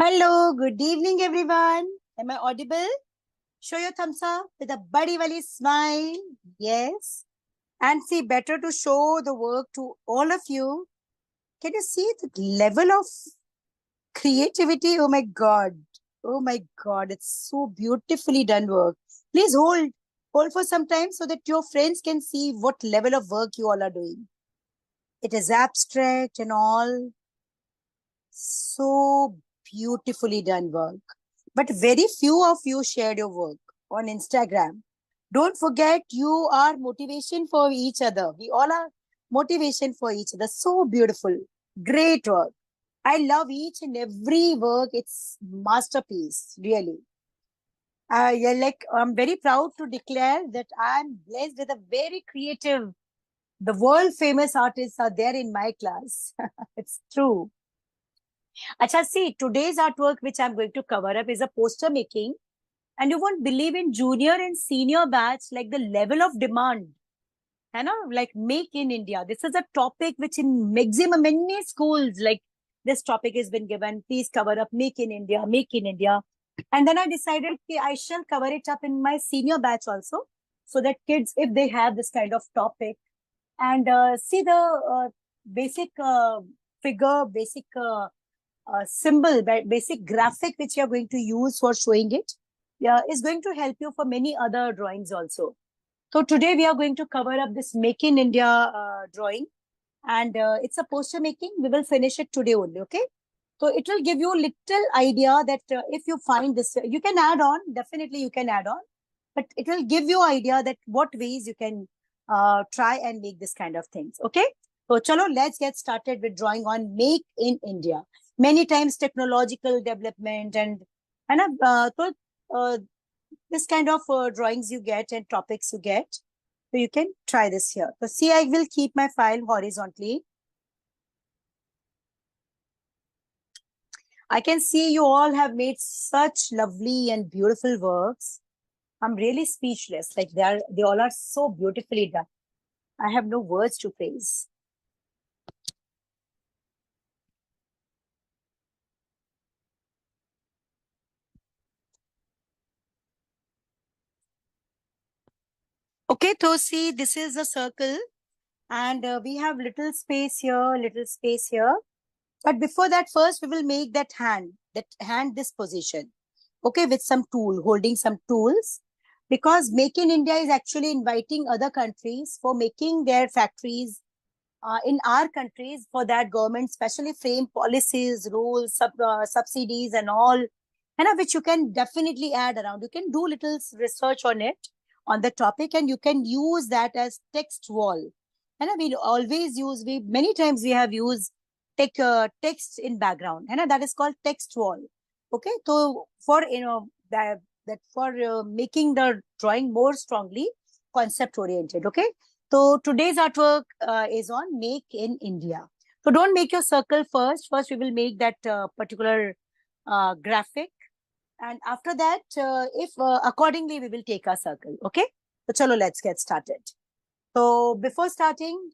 Hello, good evening, everyone. Am I audible? Show your thumbs up with a buddy wali smile. Yes. And see, better to show the work to all of you. Can you see the level of creativity? Oh my God. Oh my God. It's so beautifully done work. Please hold for some time so that your friends can see what level of work you all are doing. It is abstract and all. So beautifully done work. But very few of you shared your work on Instagram. Don't forget, you are motivation for each other. We all are motivation for each other. So beautiful. Great work. I love each and every work. It's masterpiece, really. Yeah, like I'm very proud to declare that I'm blessed with a very creative, the world famous artists are there in my class. It's true. Acha, see, today's artwork, which I'm going to cover up, is a poster making. And you won't believe in junior and senior batch, like the level of demand, you know, like make in India. This is a topic which in maximum many schools, like this topic has been given, please cover up make in India, make in India. And then I decided okay, I shall cover it up in my senior batch also, so that kids, if they have this kind of topic, and see the basic figure, basic symbol, basic graphic which you are going to use for showing it, is going to help you for many other drawings also. So today we are going to cover up this Make in India drawing, and it's a poster making. We will finish it today only, okay? So it will give you a little idea that if you find this, you can add on, definitely you can add on, but it will give you idea that what ways you can try and make this kind of things, okay? So chalo, let's get started with drawing on Make in India. Many times technological development and this kind of drawings you get and topics you get. So you can try this here. So see, I will keep my file horizontally. I can see you all have made such lovely and beautiful works. I'm really speechless. Like they all are so beautifully done. I have no words to praise. Okay, so see, this is a circle and we have little space here, little space here. But before that, first we will make that hand this position. Okay, with some tool, holding some tools. Because Make in India is actually inviting other countries for making their factories in our countries, for that government specially frame policies, rules, subsidies and all, which you can definitely add around. You can do little research on it, on the topic, and you can use that as text wall. And we always use, we many times we have used text in background, and that is called text wall. Okay, so for that for making the drawing more strongly concept oriented. Okay, so today's artwork is on Make in India. So don't make your circle first. First, we will make that particular graphic. And after that, if accordingly, we will take our circle. Okay. So chalo, let's get started. So before starting,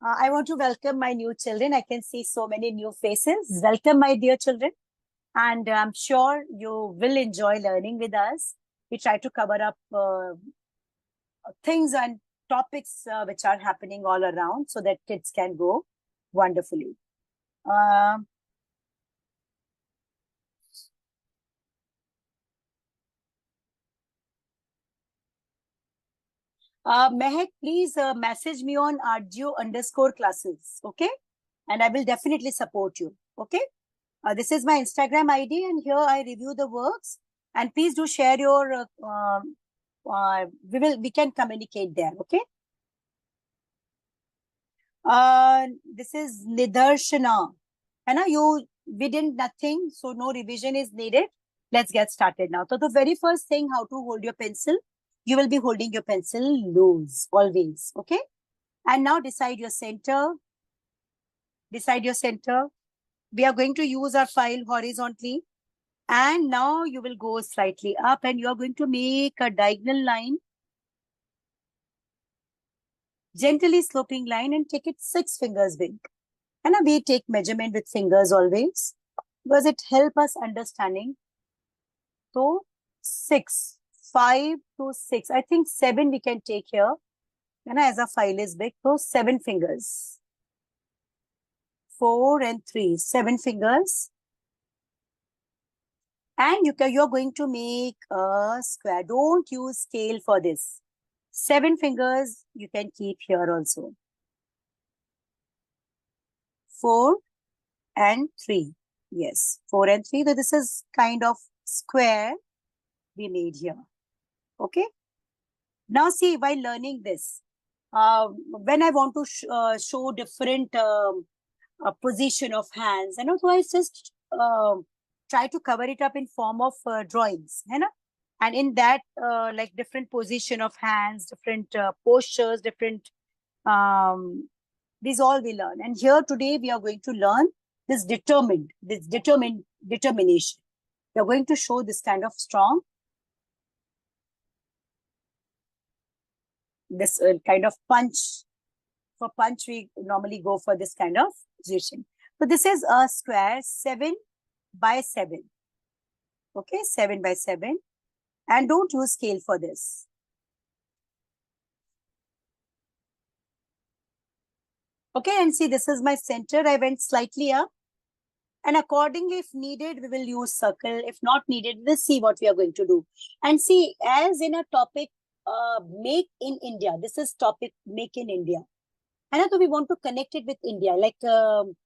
I want to welcome my new children. I can see so many new faces. Welcome, my dear children. And I'm sure you will enjoy learning with us. We try to cover up things and topics which are happening all around so that kids can go wonderfully. Mehak, please message me on @RGO_classes, okay? And I will definitely support you, okay? This is my Instagram ID, and here I review the works. And please do share your. We can communicate there, okay? This is Nidarshana. And we did nothing, so no revision is needed. Let's get started now. So the very first thing, how to hold your pencil. You will be holding your pencil loose, always, okay? And now decide your center. Decide your center. We are going to use our file horizontally. And now you will go slightly up and you are going to make a diagonal line. Gently sloping line and take it 6 fingers big. And we take measurement with fingers always. because it help us understanding. So 6, 5 to 6. I think 7 we can take here. And as a file is big, so 7 fingers. 4 and 3, 7 fingers. And you're going to make a square. Don't use scale for this. 7 fingers you can keep here also. 4 and 3. Yes, 4 and 3. So this is kind of square we made here. Okay. Now see, while learning this, when I want to show different position of hands, so I just try to cover it up in form of drawings, and in that like different position of hands, different postures, different these all we learn. And here today we are going to learn this determination. We are going to show this kind of strong, this kind of punch. For punch, we normally go for this kind of position. So this is a square 7 by 7. Okay, 7 by 7. And don't use scale for this. Okay, and see, this is my center. I went slightly up. And accordingly, if needed, we will use circle. If not needed, we'll see what we are going to do. And see, as in a topic, make in India. This is topic make in India. And so we want to connect it with India. Like we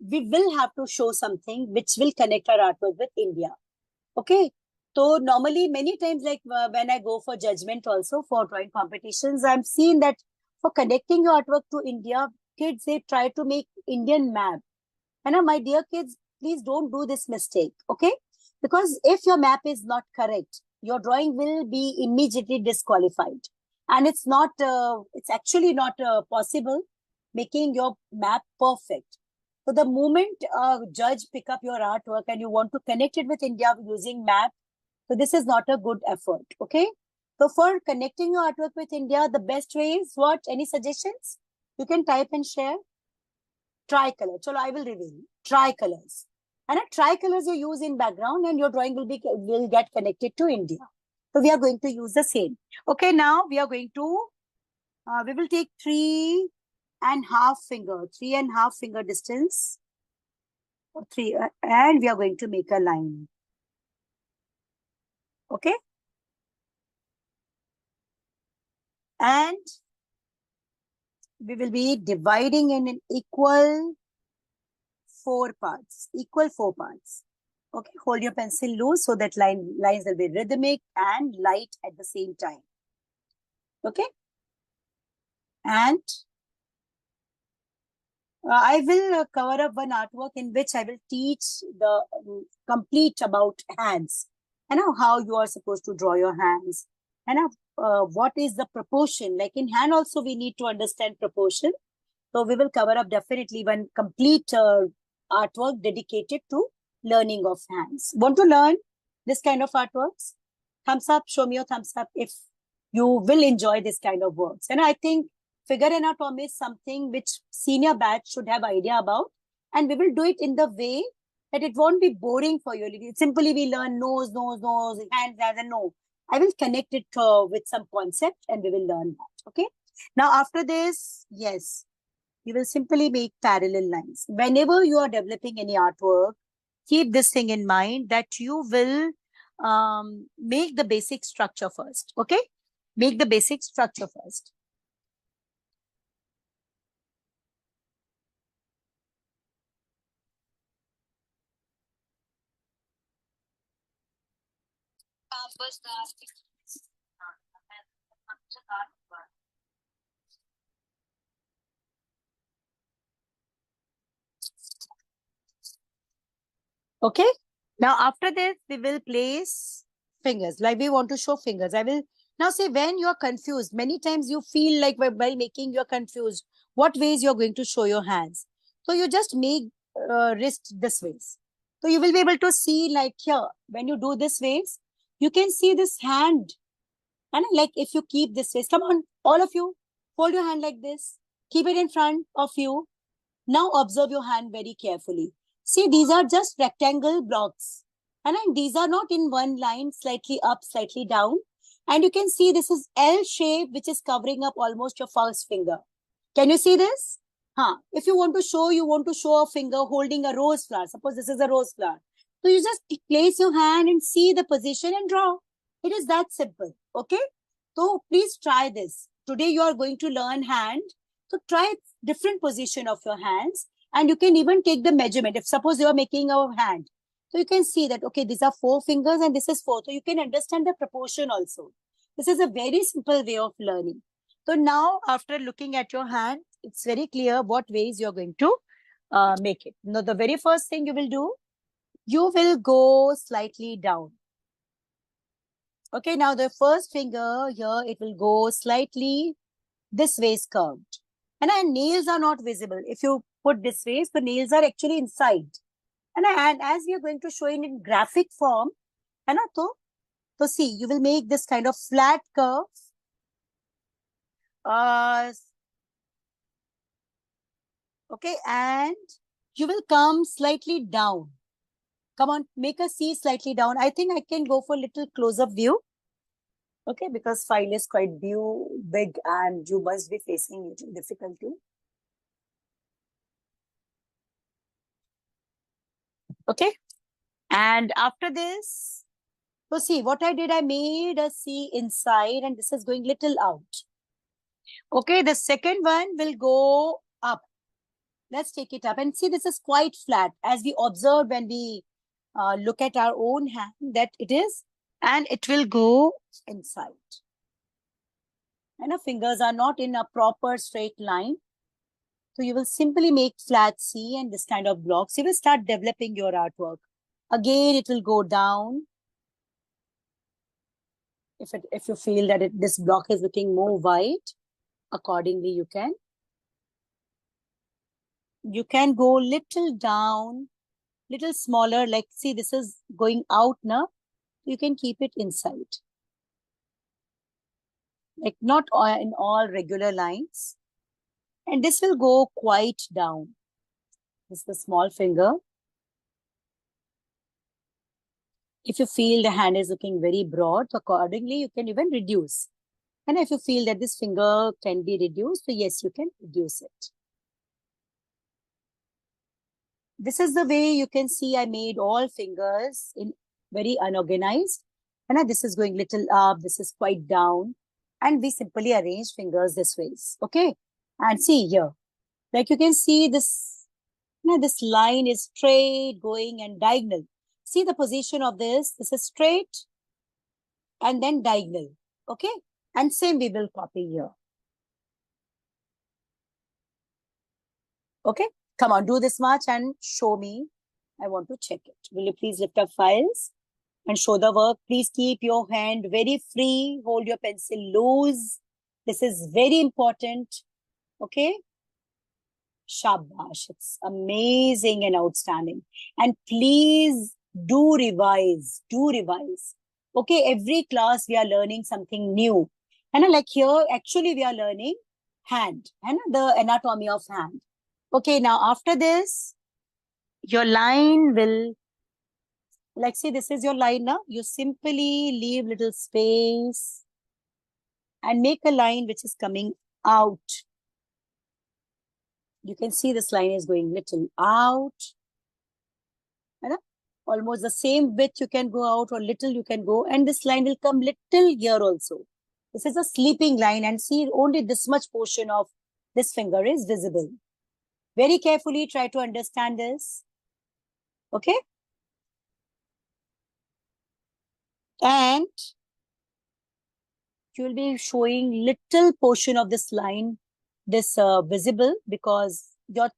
will have to show something which will connect our artwork with India. Okay. So normally many times, like when I go for judgment also for drawing competitions, I'm seeing that for connecting your artwork to India, kids, they try to make Indian map. And my dear kids, please don't do this mistake. Okay. Because if your map is not correct, your drawing will be immediately disqualified. And it's actually not possible making your map perfect. So the moment a judge pick up your artwork and you want to connect it with India using map, so this is not a good effort. Okay. So for connecting your artwork with India, the best way is what? Any suggestions? You can type and share. Tricolor. So I will reveal. Tricolors. And tricolors you use in background and your drawing will get connected to India. So we are going to use the same. Okay, now we are going to, we will take 3.5 finger, 3.5 finger distance. 3, and we are going to make a line. Okay. And we will be dividing in an equal 4 parts. Okay, hold your pencil loose so that lines will be rhythmic and light at the same time. Okay. And I will cover up one artwork in which I will teach the complete about hands. And how you are supposed to draw your hands. And what is the proportion? Like in hand also we need to understand proportion. So we will cover up definitely one complete artwork dedicated to learning of hands. Want to learn this kind of artworks? Thumbs up, show me your thumbs up if you will enjoy this kind of works. And I think figure anatomy is something which senior batch should have idea about. And we will do it in the way that it won't be boring for you. Simply we learn nose, hands, and no. I will connect it with some concept and we will learn that. Okay. Now after this, yes, you will simply make parallel lines. Whenever you are developing any artwork, keep this thing in mind that you will make the basic structure first. Okay. Make the basic structure first. Okay. Now after this, we will place fingers. Like we want to show fingers. I will now say when you are confused, many times you feel like while making you're confused, what ways you're going to show your hands. So you just make wrist this ways. So you will be able to see like here, when you do this ways, you can see this hand. And like if you keep this ways, come on, all of you, hold your hand like this. Keep it in front of you. Now observe your hand very carefully. See, these are just rectangle blocks. And then these are not in one line, slightly up, slightly down. And you can see this is L shape, which is covering up almost your first finger. Can you see this? Huh. If you want to show a finger holding a rose flower. Suppose this is a rose flower. So you just place your hand and see the position and draw. It is that simple. Okay. So please try this. Today you are going to learn hand. So try different position of your hands, and you can even take the measurement. If suppose you are making a hand, so you can see that, okay, these are 4 fingers and this is 4. So you can understand the proportion also. This is a very simple way of learning. So now after looking at your hand, it's very clear what ways you're going to make it. Now the very first thing you will do, you will go slightly down. Okay, now the first finger here, it will go slightly this way is curved. And our nails are not visible. If you put this way, the nails are actually inside. And as we are going to show in graphic form, so see, you will make this kind of flat curve. Okay, and you will come slightly down. Come on, make us see slightly down. I think I can go for a little close-up view. Okay, because file is quite big and you must be facing little difficulty. Okay, and after this, so see what I did, I made a C inside and this is going little out. Okay, the second one will go up. Let's take it up and see this is quite flat as we observe when we look at our own hand that it is, and it will go inside. And our fingers are not in a proper straight line. So you will simply make flat C and this kind of blocks. You will start developing your artwork. Again, it will go down. If you feel that this block is looking more wide, accordingly you can go little down, little smaller. Like see, this is going out now. You can keep it inside. Like not in all regular lines. And this will go quite down. This is the small finger. If you feel the hand is looking very broad, accordingly, you can even reduce. And if you feel that this finger can be reduced, so yes, you can reduce it. This is the way you can see I made all fingers in very unorganized. And this is going little up, this is quite down. And we simply arrange fingers this way. Okay. And see here, like you can see this, this line is straight going and diagonal. See the position of this. This is straight and then diagonal. Okay. And same we will copy here. Okay. Come on, do this much and show me. I want to check it. Will you please lift up files and show the work? Please keep your hand very free. Hold your pencil loose. This is very important. Okay. Shabash. It's amazing and outstanding. And please do revise. Do revise. Okay. Every class we are learning something new. And like here, actually we are learning hand and the anatomy of hand. Okay. Now after this, your line will, like say this is your line now. You simply leave little space and make a line which is coming out. You can see this line is going little out. Almost the same width you can go out or little you can go. And this line will come little here also. This is a sleeping line and see only this much portion of this finger is visible. Very carefully try to understand this. Okay. And you will be showing little portion of this line, this visible, because your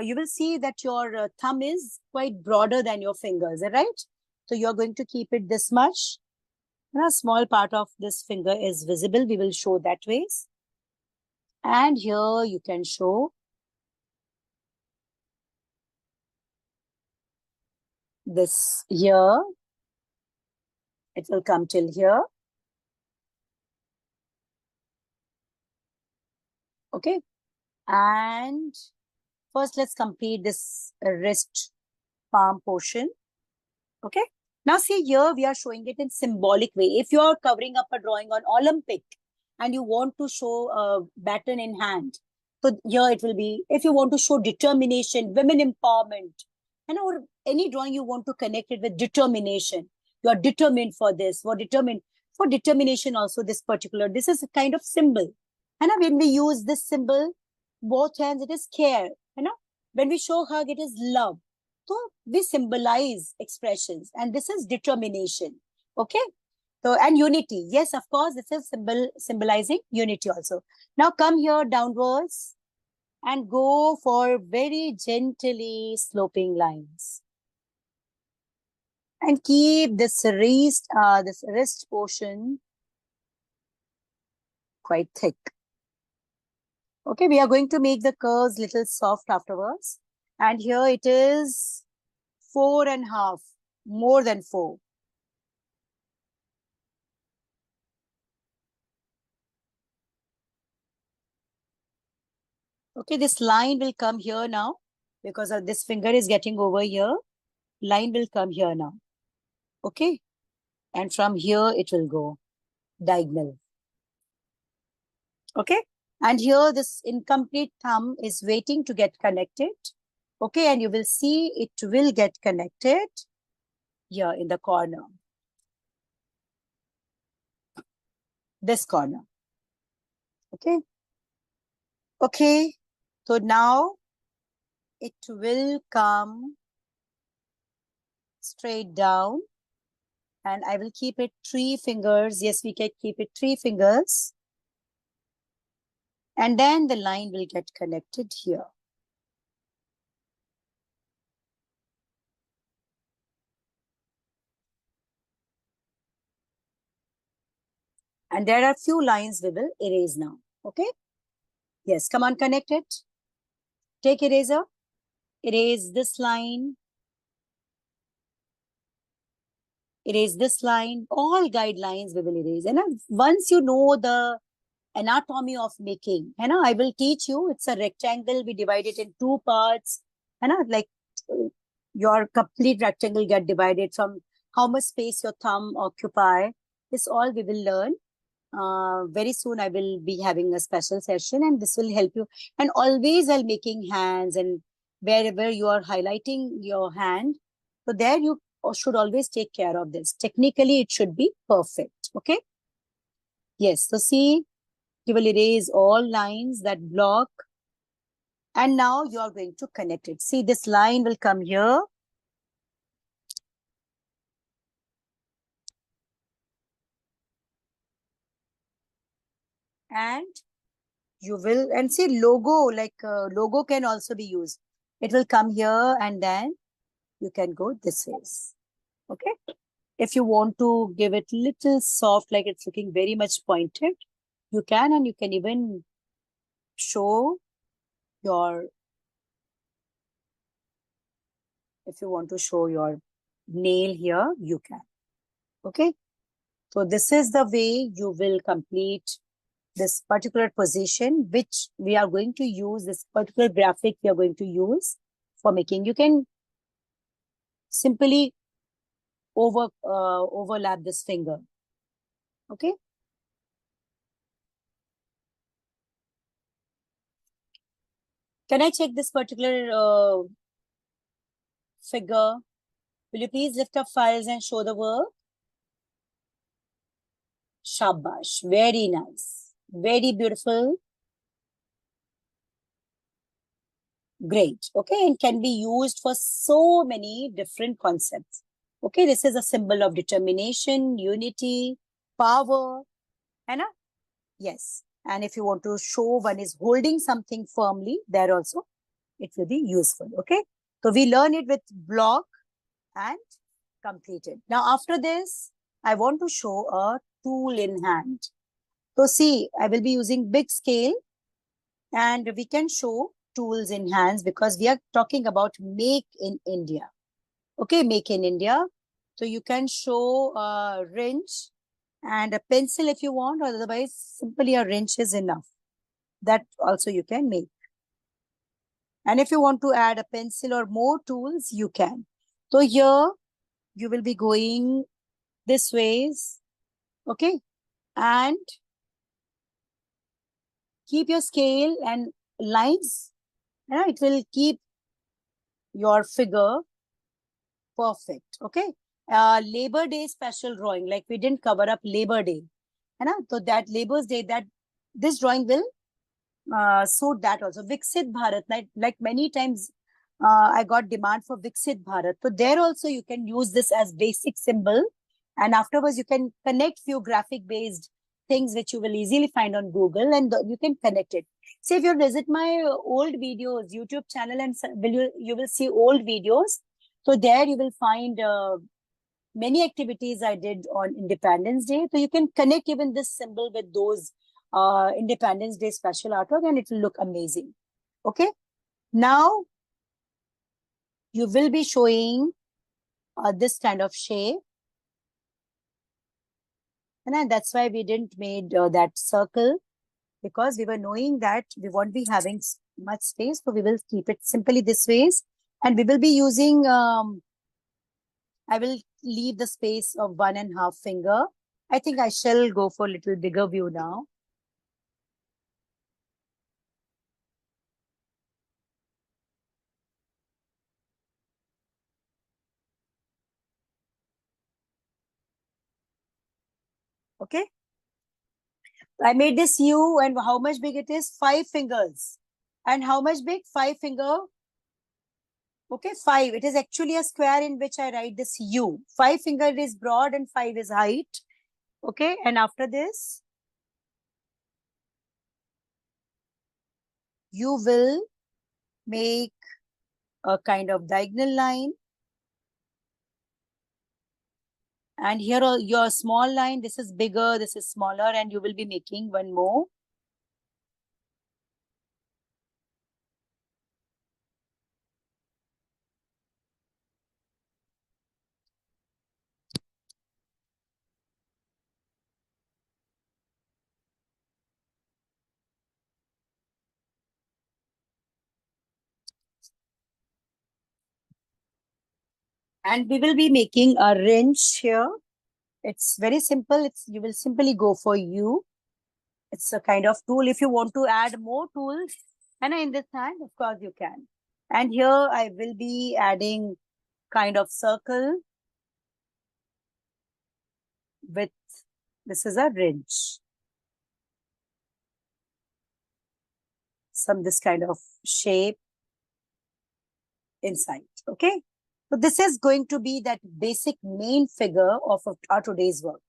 you will see that your thumb is quite broader than your fingers, right? So you're going to keep it this much. And a small part of this finger is visible. We will show that ways. And here you can show this here. It will come till here. Okay. And First, let's complete this wrist palm portion. Okay. Now see here, we are showing it in symbolic way. If you are covering up a drawing on Olympic and you want to show a baton in hand, so here it will be, if you want to show determination, women empowerment, and or any drawing you want to connect it with determination. You are determined for this, for determination also this particular, this is a kind of symbol. And when we use this symbol, both hands, it is care. When we show hug, it is love. So we symbolize expressions, and this is determination. Okay. So, and unity. Yes, of course, this is symbolizing unity also. Now come here downwards and go for very gently sloping lines. And keep this wrist portion quite thick. Okay, we are going to make the curves little soft afterwards. And here it is 4.5, more than 4. Okay, this line will come here now because this finger is getting over here. Line will come here now. Okay, and from here it will go diagonal. Okay, and here this incomplete thumb is waiting to get connected. Okay, and you will see it will get connected here in the corner. This corner. Okay. Okay, so now it will come straight down, and I will keep it 3 fingers. Yes, we can keep it 3 fingers. And then the line will get connected here. And there are few lines we will erase now. Okay. Yes, come on, connect it. Take eraser. Erase this line. Erase this line. All guidelines we will erase. And once you know the anatomy of making, I will teach you. It's a rectangle. We divide it in 2 parts. Like your complete rectangle get divided from how much space your thumb occupy. This all we will learn. Very soon I will be having a special session, and this will help you. And always while making hands and wherever you are highlighting your hand, so there you should always take care of this. Technically, it should be perfect. Okay. Yes. So see, you will erase all lines that block. And now you are going to connect it. See, this line will come here. And you will, and see logo, like logo can also be used. It will come here, and then you can go this way. Okay. If you want to give it little soft, like it's looking very much pointed, you can, and you can even show your, if you want to show your nail here, you can. Okay. So this is the way you will complete this particular position, which we are going to use, this particular graphic we are going to use for making. You can simply overlap this finger. Okay. Can I check this particular figure? Will you please lift up files and show the work? Shabash. Very nice. Very beautiful. Great. Okay. And can be used for so many different concepts. Okay. This is a symbol of determination, unity, power. Yes. And if you want to show one is holding something firmly, there also it will be useful. Okay. So we learn it with block and complete it. Now after this, I want to show a tool in hand. So see, I will be using big scale, and we can show tools in hands because we are talking about make in India. Okay, make in India. So you can show a wrench and a pencil if you want, or otherwise simply a wrench is enough. That also you can make. And if you want to add a pencil or more tools, you can. So here you will be going this ways, okay? And keep your scale and lines. It will keep your figure perfect, okay? Labor Day special drawing, like we didn't cover up Labor Day. So that Labor's Day, that this drawing will suit that also. Viksit Bharat, like many times I got demand for Viksit Bharat. So there also you can use this as basic symbol, and afterwards you can connect few graphic based things which you will easily find on Google, and you can connect it. Say if you visit my old videos, YouTube channel, and you will see old videos. So there you will find many activities I did on Independence Day. So you can connect even this symbol with those Independence Day special artwork, and it will look amazing. Okay. Now you will be showing this kind of shape. And that's why we didn't made that circle, because we were knowing that we won't be having much space. So we will keep it simply this ways. And we will be using, I will leave the space of 1.5 finger. I think I shall go for a little bigger view now. Okay. I made this U, and how much big it is? 5 fingers. And how much big? 5 finger. Okay, 5. It is actually a square in which I write this U. 5 finger is broad and 5 is height. Okay, and after this, you will make a kind of diagonal line. And here your small line, this is bigger, this is smaller, and you will be making one more. And we will be making a wrench here. It's very simple. You will simply go for U. It's a kind of tool. If you want to add more tools, and in this hand, of course you can. And here I will be adding kind of circle with, this is a wrench. This kind of shape inside. Okay. So this is going to be that basic main figure of our today's work.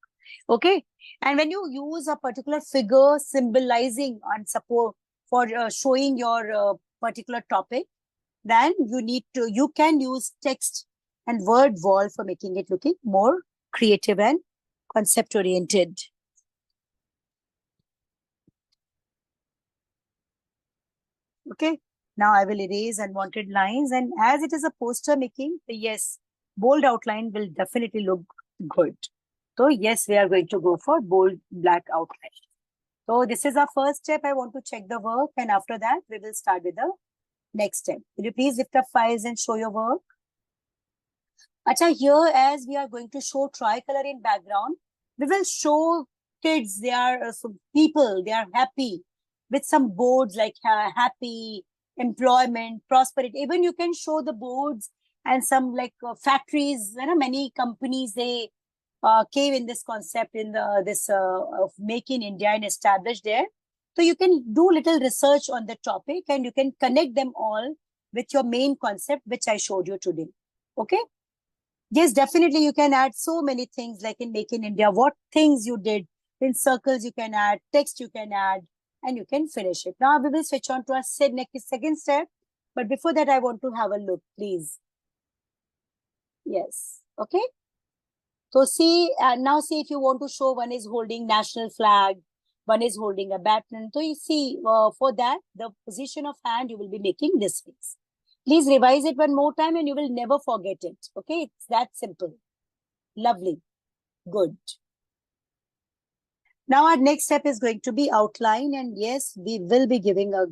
Okay. And when you use a particular figure symbolizing and support for showing your particular topic, then you can use text and word wall for making it looking more creative and concept oriented. Okay. Now I will erase unwanted lines, and as it is a poster making, yes, bold outline will definitely look good. So yes, we are going to go for bold black outline. So this is our first step. I want to check the work, and after that we will start with the next step. Will you please lift up files and show your work? Acha, here as we are going to show tricolor in background, we will show kids, they are people, they are happy with some boards like happy, employment, prosperity. Even you can show the boards and some like factories, many companies, they came in this concept in this of Make in India and established there. So you can do little research on the topic and you can connect them all with your main concept, which I showed you today. Okay. Yes, definitely you can add so many things like in Make in India, what things you did. In circles you can add, text you can add, and you can finish it. Now we will switch on to our second step. But before that, I want to have a look, please. Yes. Okay. So see, now see if you want to show one is holding national flag, one is holding a baton. So you see, for that, the position of hand, you will be making this face. Please revise it one more time and you will never forget it. Okay, it's that simple. Lovely. Good. Now our next step is going to be outline, and yes, we will be giving a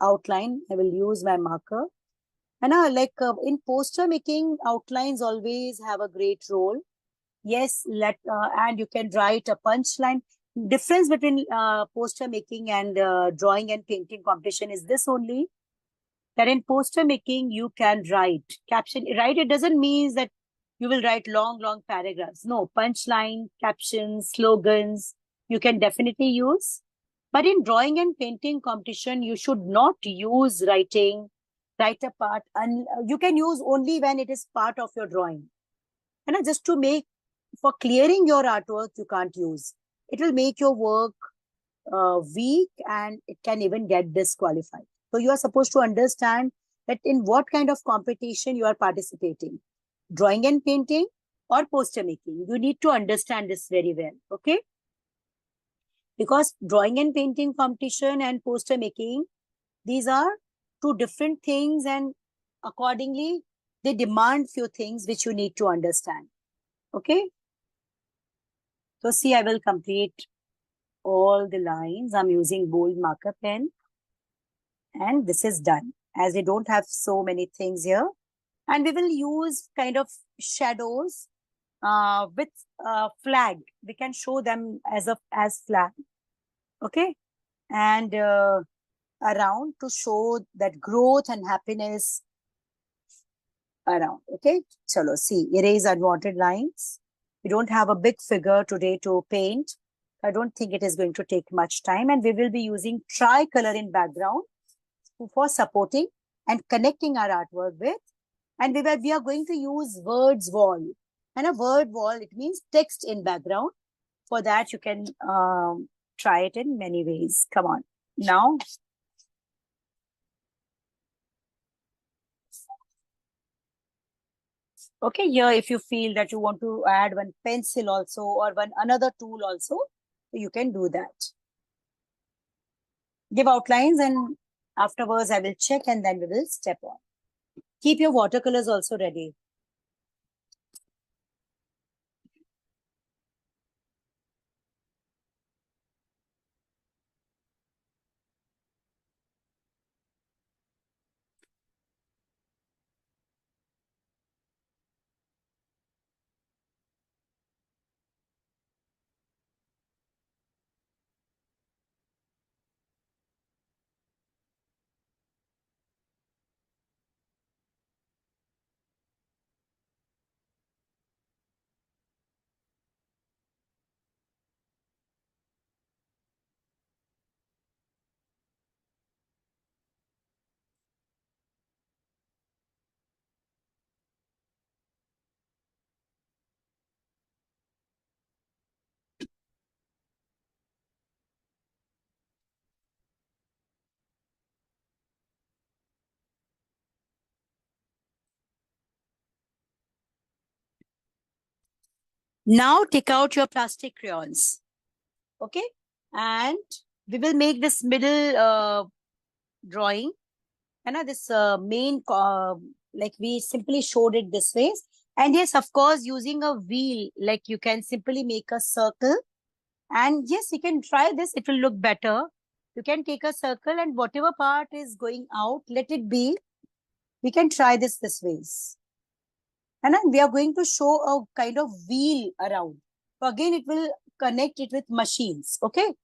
outline. I will use my marker. And in poster making, outlines always have a great role. Yes, and you can write a punchline. Difference between poster making and drawing and painting competition is this only, that in poster making you can write caption. Write, it doesn't mean that you will write long paragraphs. No, punchline, captions, slogans you can definitely use. But in drawing and painting competition, you should not use write a part, and you can use only when it is part of your drawing. And just to make, for clearing your artwork, you can't use. It will make your work weak, and it can even get disqualified. So you are supposed to understand that in what kind of competition you are participating, drawing and painting or poster making. You need to understand this very well, okay? Because drawing and painting competition and poster making, these are two different things, and accordingly, they demand few things which you need to understand, okay? So see, I will complete all the lines. I'm using bold marker pen. And this is done, as we don't have so many things here. And we will use kind of shadows with flag. We can show them as flag. Okay. And around to show that growth and happiness around. Okay. Chalo, see, erase unwanted lines. We don't have a big figure today to paint. I don't think it is going to take much time. And we will be using tricolor in background for supporting and connecting our artwork with. And we are going to use words wall. And a word wall, it means text in background. For that, you can try it in many ways. Come on. Now, okay, here if you feel that you want to add one pencil also or one another tool also, you can do that. Give outlines, and afterwards I will check, and then we will step on. Keep your watercolors also ready. Now take out your plastic crayons. Okay. And we will make this middle drawing. And this main, like we simply showed it this way. And yes, of course, using a wheel, like you can simply make a circle. And yes, you can try this. It will look better. You can take a circle, and whatever part is going out, let it be. We can try this ways. And then we are going to show a kind of wheel around. So again, it will connect it with machines. Okay.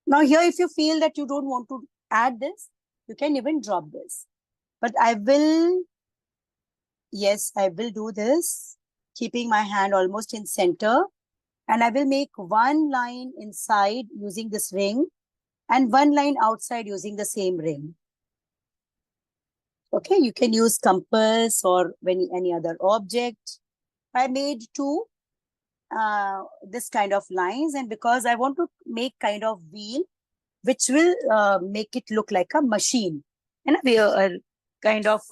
Now here, if you feel that you don't want to add this, you can even drop this. But I will do this, keeping my hand almost in center. And I will make one line inside using this ring and one line outside using the same ring. Okay, you can use compass or any other object. I made two this kind of lines, and because I want to make kind of wheel, which will make it look like a machine. And we are kind of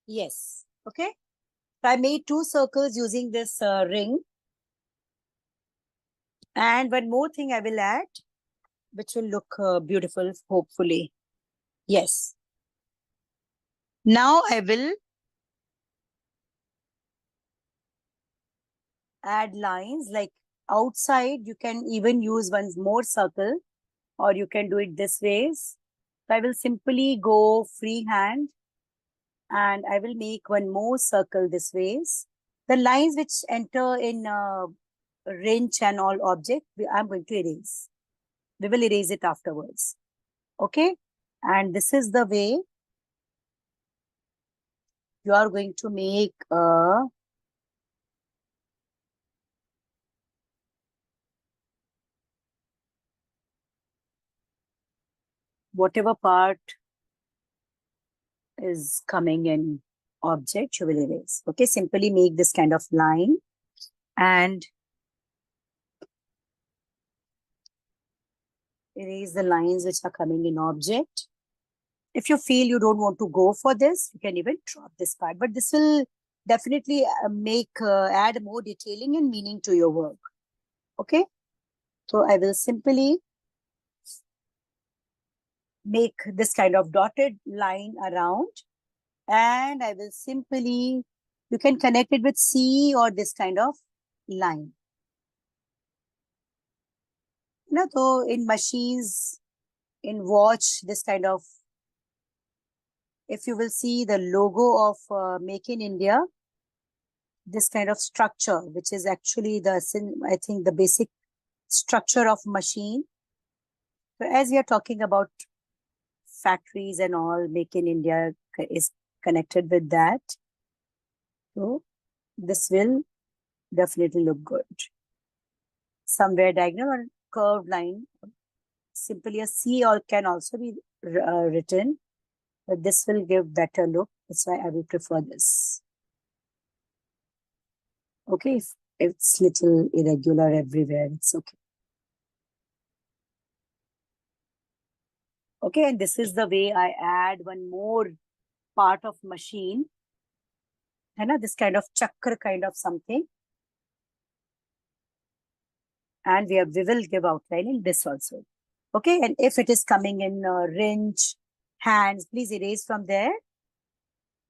yes. Okay. So I made two circles using this ring. And one more thing I will add, which will look beautiful, hopefully. Yes. Now I will add lines like outside, you can even use one more circle, or you can do it this ways. So I will simply go freehand and I will make one more circle this ways. The lines which enter in wrench and all object, I'm going to erase. We will erase it afterwards. Okay. And this is the way you are going to make a whatever part is coming in object, you will erase. Okay, simply make this kind of line and erase the lines which are coming in object. If you feel you don't want to go for this, you can even drop this part, but this will definitely add more detailing and meaning to your work. Okay, so I will simply make this kind of dotted line around, and I will simply, you can connect it with C or this kind of line. So in machines, in watch, this kind of, if you will see the logo of Make in India, this kind of structure, which is actually I think the basic structure of machine. So as we are talking about factories and all, Make in India is connected with that. So this will definitely look good. Somewhere diagonal or curved line, simply a C or can also be written, but this will give better look. That's why I will prefer this. Okay, if it's little irregular everywhere, it's okay. Okay, and this is the way I add one more part of machine. This kind of chakra kind of something. And we will give outline in this also. Okay, and if it is coming in wrench, hands, please erase from there.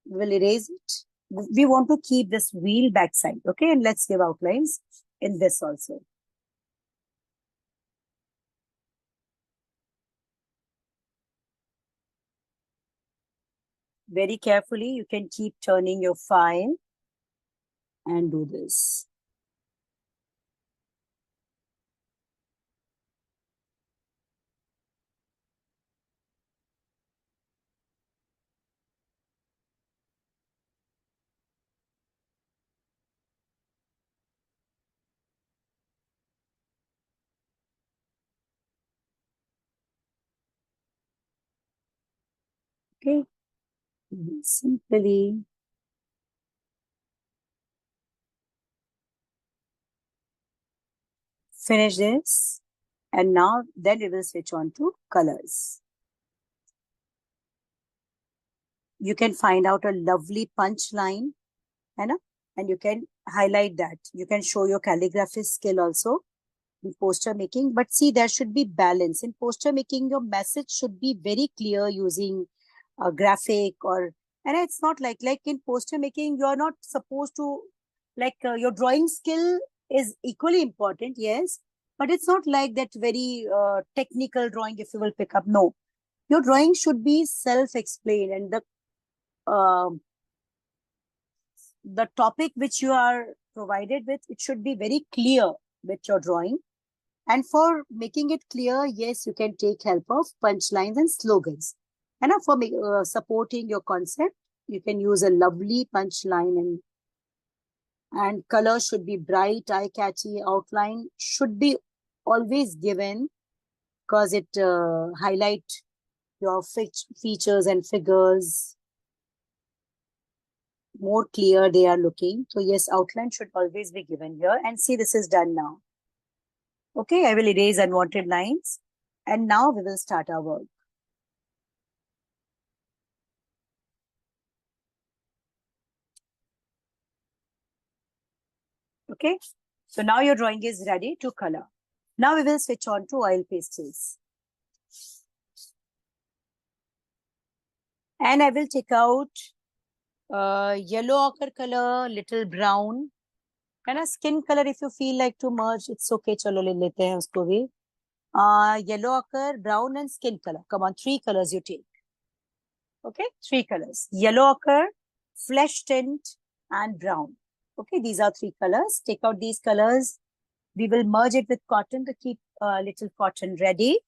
We will erase it. We want to keep this wheel backside. Okay, and let's give outlines in this also. Very carefully, you can keep turning your file and do this. Okay, simply finish this, and now then we will switch on to colors. You can find out a lovely punch line, and you can highlight that. You can show your calligraphy skill also in poster making, but see, there should be balance. In poster making, your message should be very clear using a graphic, and it's not like in poster making, you're not supposed to, your drawing skill is equally important, yes, but it's not like that very technical drawing if you will pick up. No, your drawing should be self-explained, and the topic which you are provided with, it should be very clear with your drawing. And for making it clear, yes, you can take help of punchlines and slogans. And for supporting your concept, you can use a lovely punchline, and color should be bright, eye-catchy. Outline should be always given because it highlight your features and figures more clear they are looking. So yes, outline should always be given here. And see, this is done now. Okay, I will erase unwanted lines. And now we will start our work. Okay, so now your drawing is ready to color. Now we will switch on to oil pastels. And I will take out yellow ochre color, little brown, है ना. Skin color, if you feel like to merge, it's okay. चलो ले लेते हैं उसको भी. Yellow ochre, brown and skin color. Come on, 3 colors you take. Okay, 3 colors. Yellow ochre, flesh tint, and brown. Okay, these are 3 colors. Take out these colors. We will merge it with cotton to keep little cotton ready.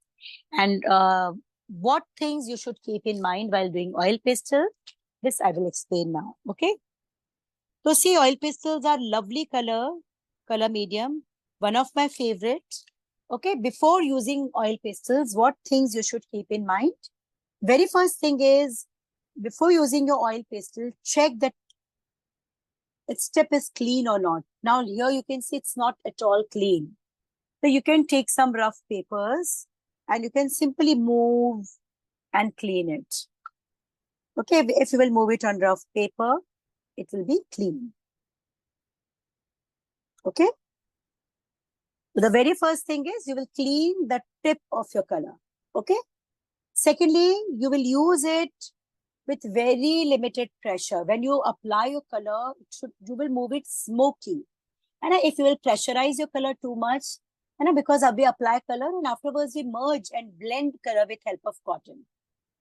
And what things you should keep in mind while doing oil pastel, this I will explain now. Okay. So see, oil pastels are lovely color medium. One of my favorite. Okay, before using oil pastels, what things you should keep in mind? Very first thing is, before using your oil pastel, check that its tip is clean or not. Now here you can see it's not at all clean. So you can take some rough papers and you can simply move and clean it. Okay, if you will move it on rough paper, it will be clean. Okay. So the very first thing is you will clean the tip of your color. Okay. Secondly, you will use it with very limited pressure. When you apply your color, you will move it smoky. And if you will pressurize your color too much, and because we apply color and afterwards we merge and blend color with help of cotton.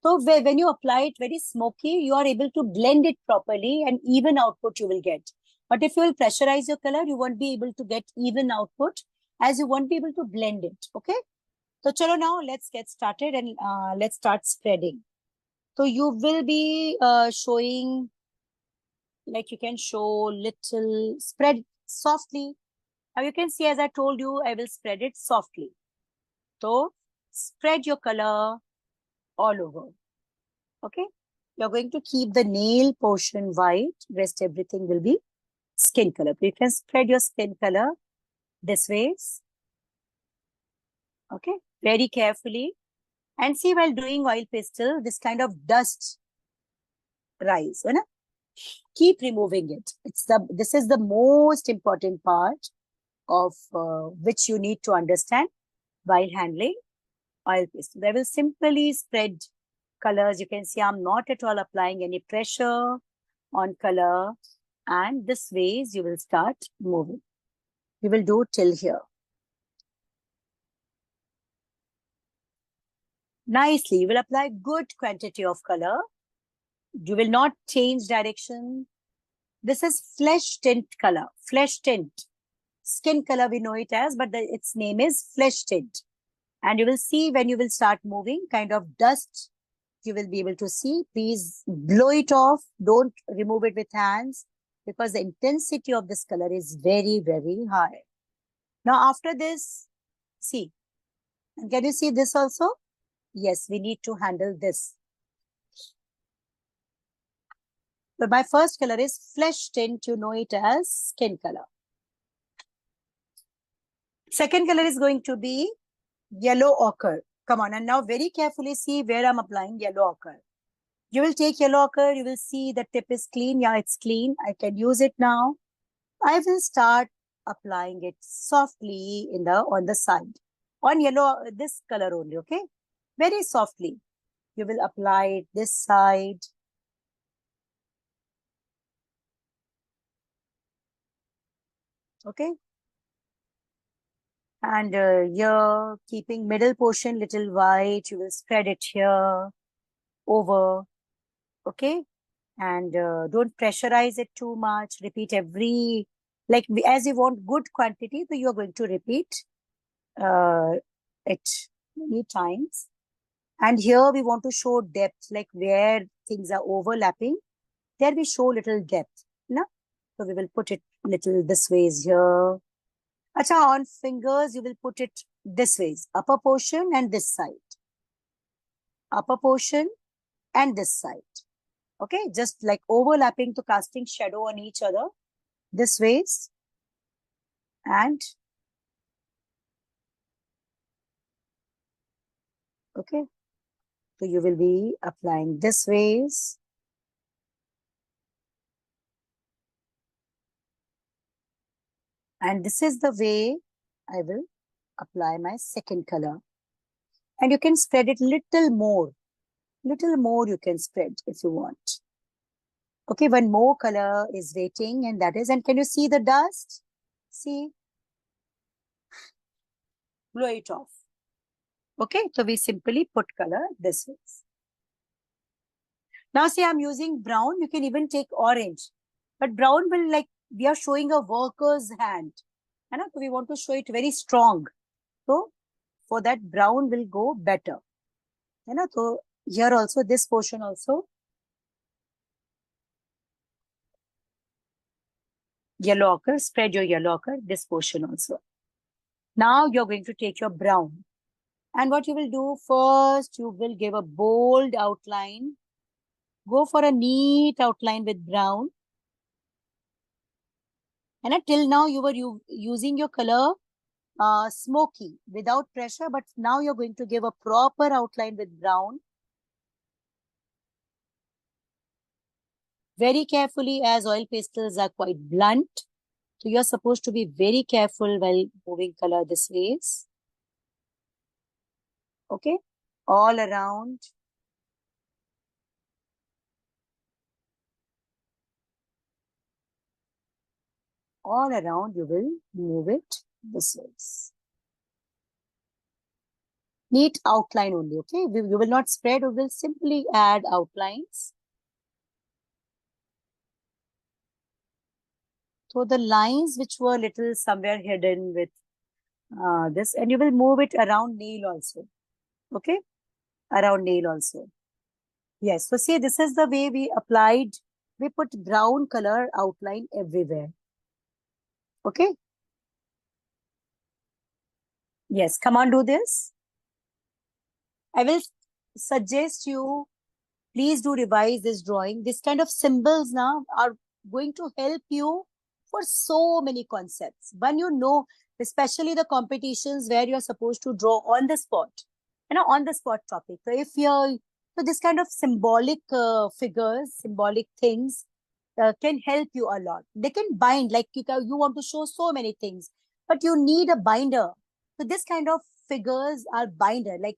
So when you apply it very smoky, you are able to blend it properly and even output you will get. But if you will pressurize your color, you won't be able to get even output as you won't be able to blend it. Okay. So chalo now let's get started and let's start spreading. So you will be showing, like you can show little, spread softly. Now you can see, as I told you, I will spread it softly. So spread your color all over. Okay. You're going to keep the nail portion white. Rest everything will be skin color. You can spread your skin color this way. Okay. Very carefully. And see, while doing oil pastel, this kind of dust rise. Right? Keep removing it. This is the most important part of which you need to understand while handling oil pastel. I will simply spread colors. You can see I'm not at all applying any pressure on color. And this ways you will start moving. You will do till here. Nicely, you will apply good quantity of color. You will not change direction. This is flesh tint color. Flesh tint. Skin color we know it as, but its name is flesh tint. And you will see when you will start moving, kind of dust you will be able to see. Please blow it off. Don't remove it with hands because the intensity of this color is very, very high. Now after this, see, and can you see this also? Yes, we need to handle this. But my first color is flesh tint. You know it as skin color. Second color is going to be yellow ochre. Come on, and now very carefully see where I'm applying yellow ochre. You will take yellow ochre. You will see the tip is clean. Yeah, it's clean. I can use it now. I will start applying it softly on the side. On yellow, this color only, okay? Very softly. You will apply it this side. Okay? And here, keeping middle portion little white, you will spread it here, over, okay? And don't pressurize it too much. Repeat as you want good quantity, so you're going to repeat it many times. And here we want to show depth, like where things are overlapping. There we show little depth. No? So we will put it little this ways here. Acha, on fingers, you will put it this ways. Upper portion and this side. Upper portion and this side. Okay, just like overlapping to casting shadow on each other. This ways. And okay. So you will be applying this ways. And this is the way I will apply my second color. And you can spread it little more. Little more you can spread if you want. Okay, one more color is waiting, and that is, and can you see the dust? See, blow it off. Okay, so we simply put color this way. Now see, I'm using brown. You can even take orange. But brown will, like, we are showing a worker's hand. And we want to show it very strong. So for that, brown will go better. So here also, this portion also, yellow ochre, spread your yellow ochre, this portion also. Now you're going to take your brown. And what you will do first, you will give a bold outline. Go for a neat outline with brown. And till now you were using your color smoky without pressure, but now you're going to give a proper outline with brown. Very carefully, as oil pastels are quite blunt. So you're supposed to be very careful while moving color this ways. Okay, all around. All around you will move it this ways. Neat outline only, okay? You will not spread, we will simply add outlines. So the lines which were little somewhere hidden with this, and you will move it around nail also. Okay, around nail also. Yes, so see, this is the way we applied. We put brown color outline everywhere. Okay. Yes, come on, do this. I will suggest you, please do revise this drawing. This kind of symbols now are going to help you for so many concepts. When you know, especially the competitions where you're supposed to draw on the spot, on the spot topic. So if you're, so this kind of symbolic figures, symbolic things can help you a lot. They can bind, like you want to show so many things, but you need a binder. So this kind of figures are binder. Like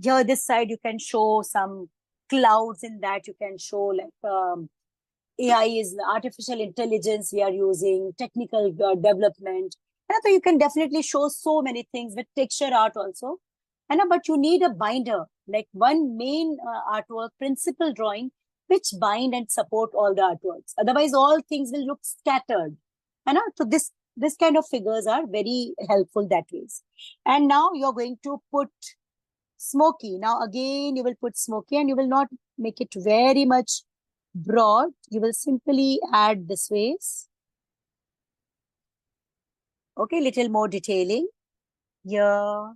here, this side, you can show some clouds. In that, you can show like AI is artificial intelligence we are using, technical development. And so you can definitely show so many things with texture art also. But you need a binder, like one main artwork, principal drawing, which bind and support all the artworks. Otherwise, all things will look scattered. So this kind of figures are very helpful that ways. And now you're going to put smoky. Now again, you will put smoky and you will not make it very much broad. You will simply add this ways. Okay, little more detailing. Here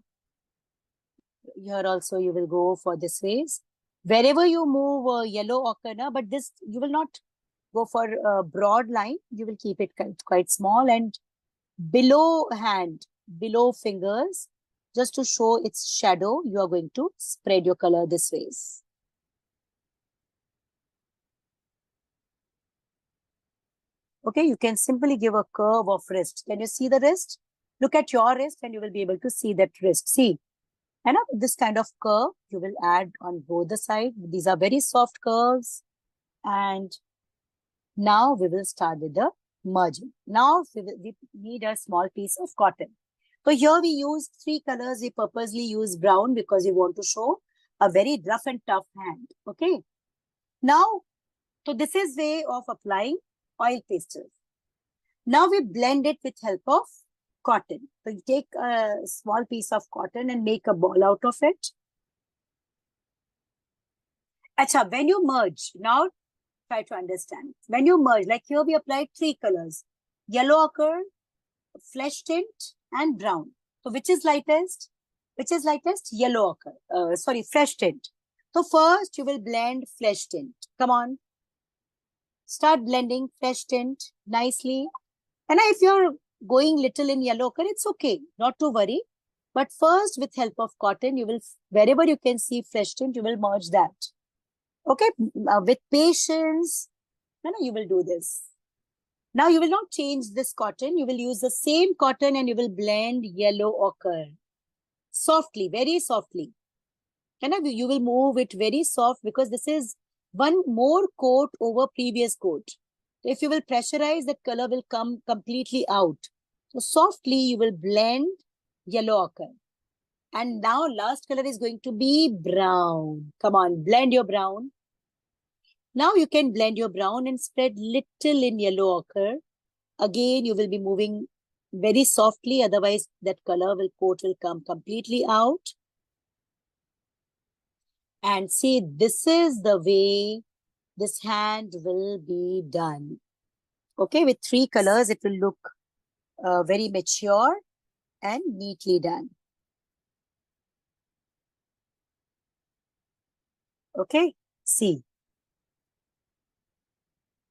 also you will go for this ways. Wherever you move yellow ochre, but this you will not go for a broad line. You will keep it quite small, and below hand, below fingers, just to show its shadow, you are going to spread your color this ways. Okay, you can simply give a curve of wrist. Can you see the wrist? Look at your wrist and you will be able to see that wrist. See, and this kind of curve you will add on both the sides. These are very soft curves. And now we will start with the merging. Now we need a small piece of cotton. So here we use 3 colors. We purposely use brown because we want to show a very rough and tough hand. Okay. Now, so this is way of applying oil pastels. Now we blend it with help of cotton. So you take a small piece of cotton and make a ball out of it. Acha, when you merge, now try to understand. When you merge, like here we applied 3 colors. Yellow ochre, flesh tint and brown. So which is lightest? Which is lightest? Yellow ochre. Flesh tint. So first you will blend flesh tint. Come on. Start blending flesh tint nicely. And if you're going little in yellow ochre, it's okay. Not to worry. But first, with help of cotton, you will, wherever you can see flesh tint, you will merge that. Okay. With patience, you will do this. Now you will not change this cotton. You will use the same cotton and you will blend yellow ochre. Softly, very softly. You will move it very soft because this is one more coat over previous coat. If you will pressurize, that color will come completely out. So softly you will blend yellow ochre. And now last color is going to be brown. Come on, blend your brown. Now you can blend your brown and spread little in yellow ochre. Again, you will be moving very softly, otherwise that coat will come completely out. And see, this is the way this hand will be done. Okay, with 3 colors, it will look very mature and neatly done. Okay, see.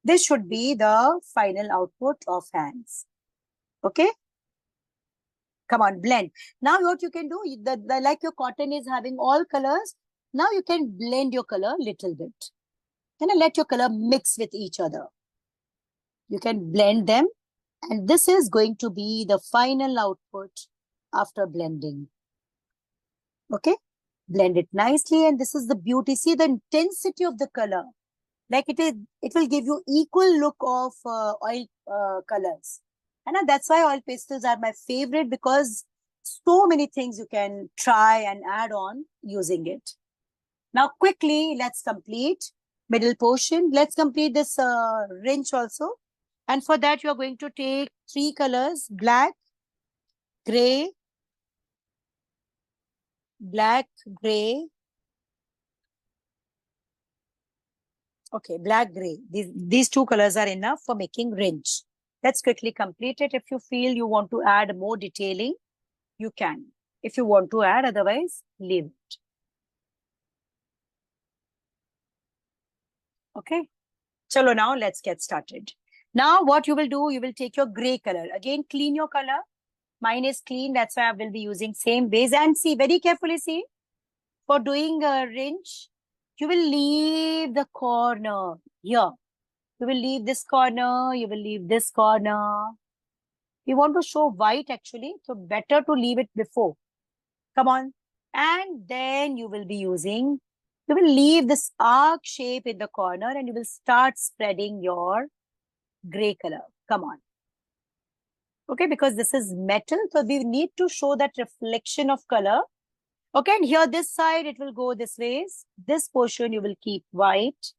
This should be the final output of hands. Okay, come on, blend. Now what you can do, like your cotton is having all colors, now you can blend your color little bit. And let your color mix with each other. You can blend them, and this is going to be the final output after blending. Okay, blend it nicely, and this is the beauty. See the intensity of the color. Like it will give you equal look of oil colors. And that's why oil pastels are my favorite, because so many things you can try and add on using it. Now quickly, let's complete middle portion. Let's complete this wrench also. And for that, you are going to take 3 colors: black, gray, gray. Okay, black, gray. These 2 colors are enough for making wrench. Let's quickly complete it. If you feel you want to add more detailing, you can. If you want to add, otherwise, leave it. Okay. Chalo, now let's get started. Now what you will do, you will take your gray color. Again, clean your color. Mine is clean. That's why I will be using same base. And see, very carefully see. For doing a wrench, you will leave the corner here. You will leave this corner. You will leave this corner. We want to show white actually. So better to leave it before. Come on. And then you will be using, you will leave this arc shape in the corner and you will start spreading your gray color. Come on. Okay, because this is metal. So we need to show that reflection of color. Okay, and here this side, it will go this way. This portion you will keep white.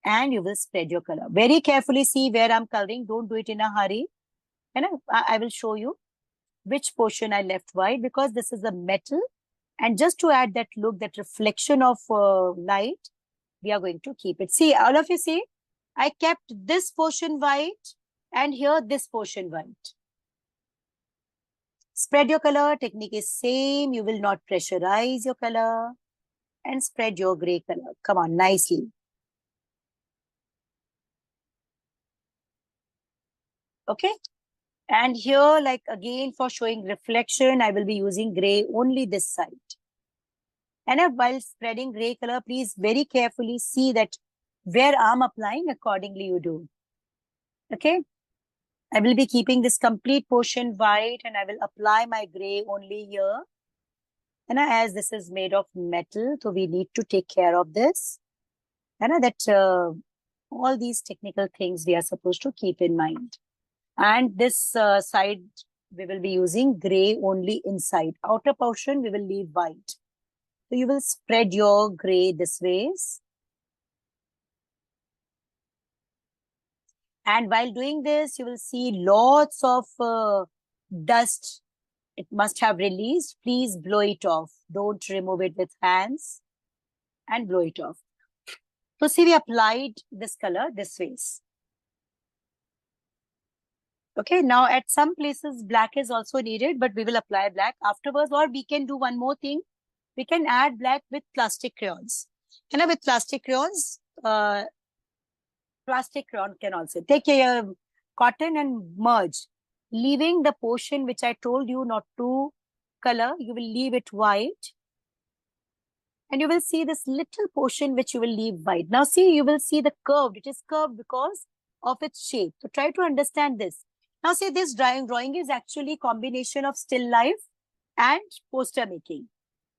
And you will spread your color. Very carefully see where I'm coloring. Don't do it in a hurry. And I will show you which portion I left white, because this is a metal. And just to add that look, that reflection of light, we are going to keep it. See, all of you see, I kept this portion white and here this portion white. Spread your color. Technique is same. You will not pressurize your color. And spread your gray color. Come on, nicely. Okay. And here, like again, for showing reflection, I will be using gray only this side. And while spreading gray color, please very carefully see that where I'm applying, accordingly you do. Okay. I will be keeping this complete portion white and I will apply my gray only here. And as this is made of metal, so we need to take care of this. And that all these technical things we are supposed to keep in mind. And this side, we will be using gray only inside. Outer portion, we will leave white. So you will spread your gray this way. And while doing this, you will see lots of dust. It must have released. Please blow it off. Don't remove it with hands and blow it off. So see, we applied this color this way. Okay, now at some places, black is also needed, but we will apply black afterwards. Or we can do one more thing. We can add black with plastic crayons. And with plastic crayons, plastic crayon can also take your cotton and merge, leaving the portion which I told you not to color. You will leave it white. And you will see this little portion which you will leave white. Now see, you will see the curved. It is curved because of its shape. So try to understand this. Now see, this drawing is actually combination of still life and poster making.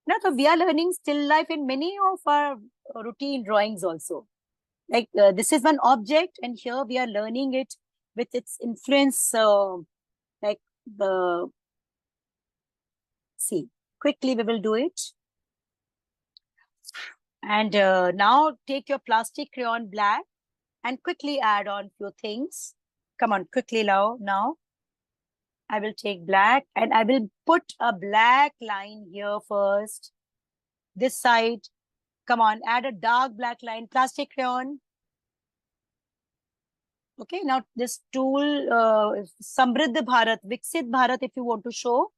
Now, so we are learning still life in many of our routine drawings also. Like this is one object and here we are learning it with its influence, like the, see, quickly we will do it. And now take your plastic crayon black and quickly add on few things. Come on, quickly now. I will take black and I will put a black line here first. This side. Come on, add a dark black line, plastic crayon. Okay, now this tool, Samriddh Bharat, Viksit Bharat, if you want to show,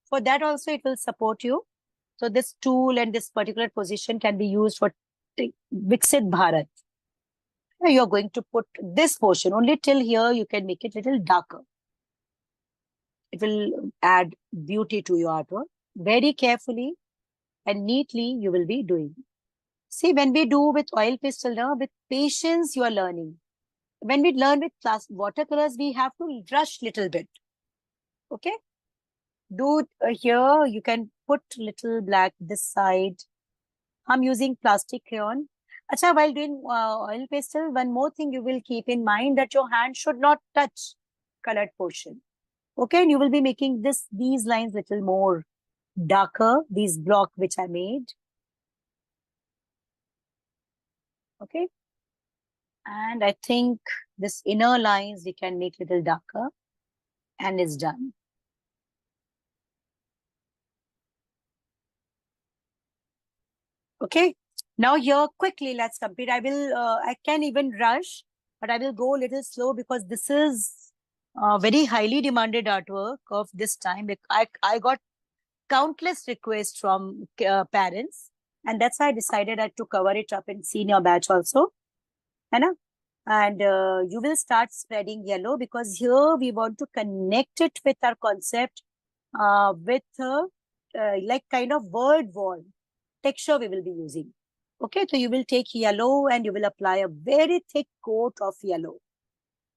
for that also it will support you. So this tool and this particular position can be used for Viksit Bharat. Now you're going to put this portion, only till here you can make it a little darker. It will add beauty to your artwork. Very carefully and neatly you will be doing. See, when we do with oil pastel, now, with patience you are learning. When we learn with watercolors, we have to rush little bit. Okay? Do here, you can put little black this side. I'm using plastic crayon. Acha, while doing oil pastel, one more thing you will keep in mind that your hand should not touch colored portion. Okay, and you will be making these lines little more darker, these block which I made. Okay. And I think this inner lines we can make little darker and it's done. Okay. Now here quickly let's complete. I can even rush, but I will go a little slow because this is very highly demanded artwork of this time. I got countless requests from parents, and that's why I decided to cover it up in senior batch also. And you will start spreading yellow because here we want to connect it with our concept with like kind of word wall texture we will be using. Okay, so you will take yellow and you will apply a very thick coat of yellow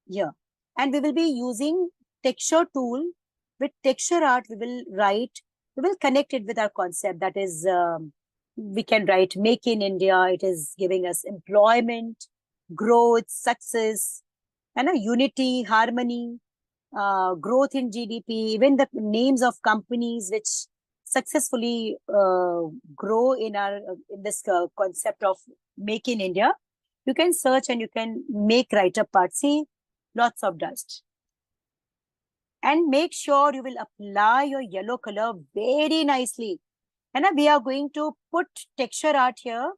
here. And we will be using texture tool. With texture art, we will connect it with our concept. That is, we can write Make in India. It is giving us employment, growth, success, and a unity, harmony, growth in GDP, even the names of companies which successfully grow in this concept of Make in India. You can search and you can make write-up part. See, lots of dust. And make sure you will apply your yellow color very nicely. And we are going to put texture art here.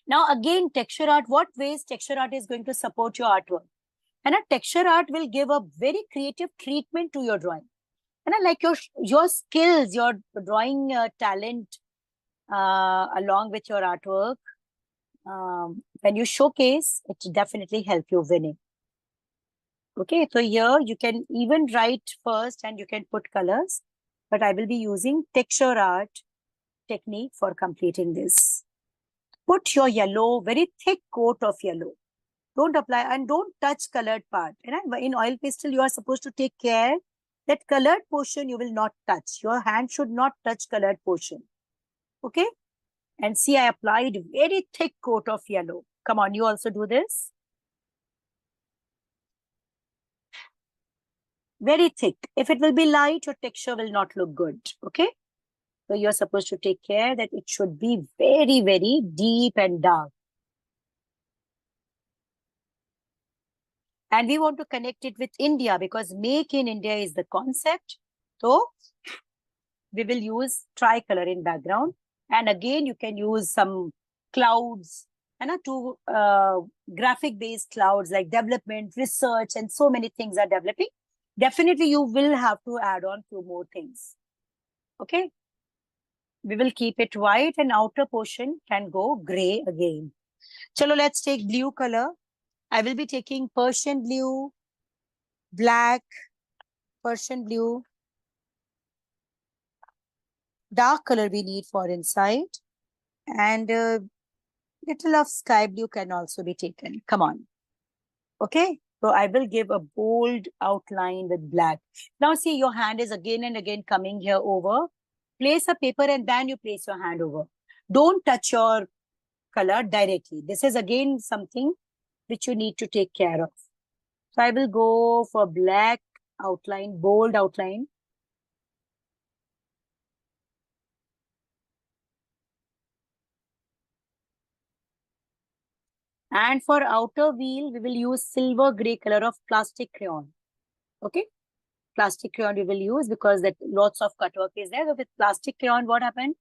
Now again, texture art, what ways texture art is going to support your artwork? And a texture art will give a very creative treatment to your drawing. And like your skills, your drawing talent along with your artwork, when you showcase, it definitely help you winning. Okay, so here you can even write first and you can put colors, but I will be using texture art technique for completing this. Put your yellow, very thick coat of yellow. Don't apply and don't touch colored part. In oil pastel, you are supposed to take care that colored portion you will not touch. Your hand should not touch colored portion. Okay? And see, I applied very thick coat of yellow. Come on, you also do this. Very thick. If it will be light, your texture will not look good. Okay? So you're supposed to take care that it should be very, very deep and dark. And we want to connect it with India because Make in India is the concept. So we will use tricolor in background. And again, you can use some clouds and two graphic-based clouds like development, research, and so many things are developing. Definitely, you will have to add on few more things. Okay. We will keep it white and outer portion can go gray again. Chalo, let's take blue color. I will be taking Persian blue, black, Persian blue. Dark color we need for inside. And little of sky blue can also be taken. Come on. Okay. So I will give a bold outline with black. Now see, your hand is again and again coming here over. Place a paper and then you place your hand over. Don't touch your color directly. This is again something which you need to take care of. So I will go for black outline, bold outline. And for outer wheel, we will use silver gray color of plastic crayon. Okay. Plastic crayon we will use because that lots of cut work is there. So with plastic crayon, what happened?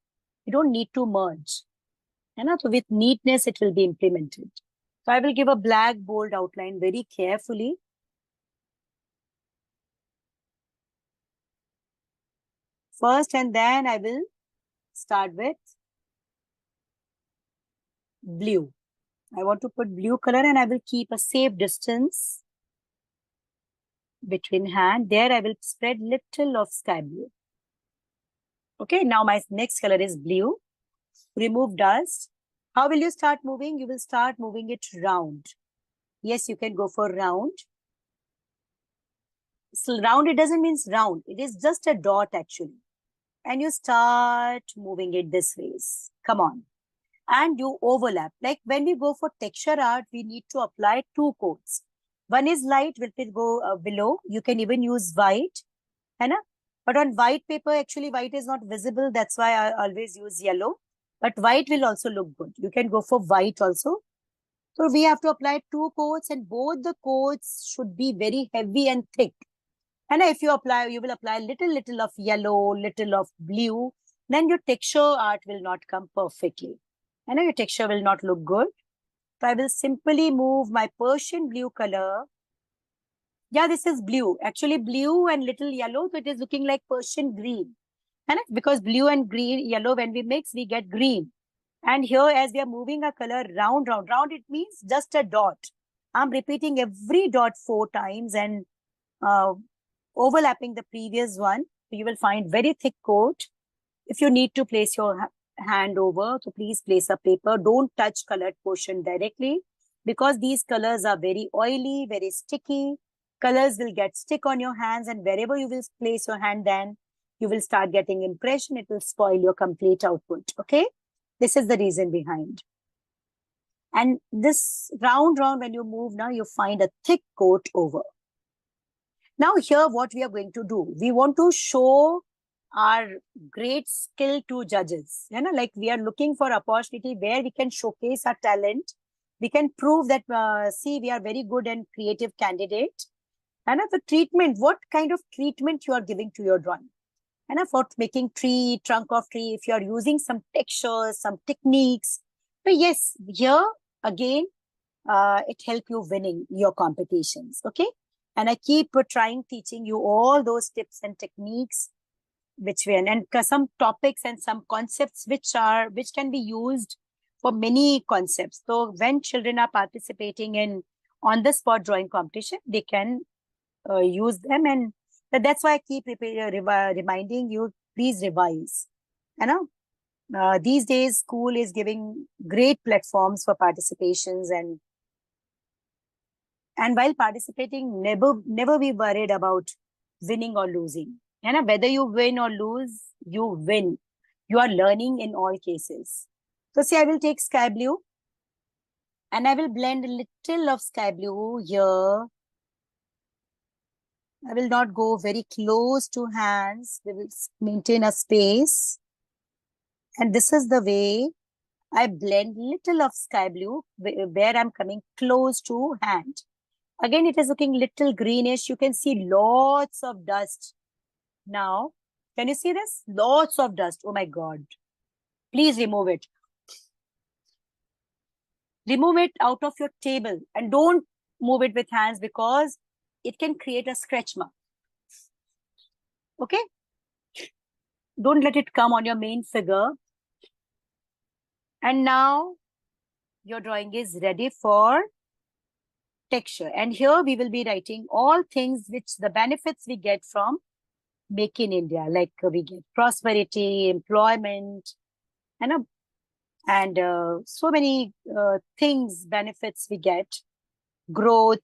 You don't need to merge. So with neatness, it will be implemented. So I will give a black bold outline very carefully. First, and then I will start with blue. I want to put blue color and I will keep a safe distance between hand. There I will spread little of sky blue. Okay, now my next color is blue. Remove dust. How will you start moving? You will start moving it round. Yes, you can go for round. So round, it doesn't mean round. It is just a dot actually. And you start moving it this way. Come on. And you overlap. Like when we go for texture art, we need to apply two coats. One is light, will go below. You can even use white. But on white paper, actually white is not visible. That's why I always use yellow. But white will also look good. You can go for white also. So we have to apply two coats and both the coats should be very heavy and thick. And if you apply, you will apply little of yellow, little of blue, then your texture art will not come perfectly. Your texture will not look good. So I will simply move my Persian blue color. Yeah, this is blue. Actually, blue and little yellow, so it is looking like Persian green. Because blue and green, yellow, when we mix, we get green. And here, as we are moving a color round, it means just a dot. I'm repeating every dot 4 times and overlapping the previous one. You will find very thick coat. If you need to place your hand over, so please place a paper. Don't touch colored portion directly because these colors are very oily, very sticky. Colors will get stick on your hands and wherever you will place your hand, then you will start getting impression. It will spoil your complete output. Okay. This is the reason behind. And this round, when you move now, you find a thick coat over. Now here, what we are going to do, we want to show our great skill to judges. Like we are looking for opportunity where we can showcase our talent. We can prove that, see, we are very good and creative candidate. The treatment, what kind of treatment you are giving to your drawing. For making tree, trunk of tree, if you are using some textures, some techniques. But yes, here again, it help you winning your competitions. Okay. And I keep trying teaching you all those tips and techniques which we and some topics and some concepts which can be used for many concepts. So when children are participating in on the spot drawing competition, they can use them, and that's why I keep reminding you, please revise. These days school is giving great platforms for participations, and while participating, never be worried about winning or losing. Whether you win or lose, you win. You are learning in all cases. So see, I will take sky blue and I will blend a little of sky blue here. I will not go very close to hands. We will maintain a space. And this is the way I blend little of sky blue where I'm coming close to hand. Again, it is looking little greenish. You can see lots of dust. Now, can you see this? Lots of dust. Oh my God. Please remove it. Remove it out of your table and don't move it with hands because it can create a scratch mark. Okay? Don't let it come on your main figure. And now your drawing is ready for texture. And here we will be writing all things which the benefits we get from Make in India, like we get prosperity, employment, and so many things, benefits we get, growth,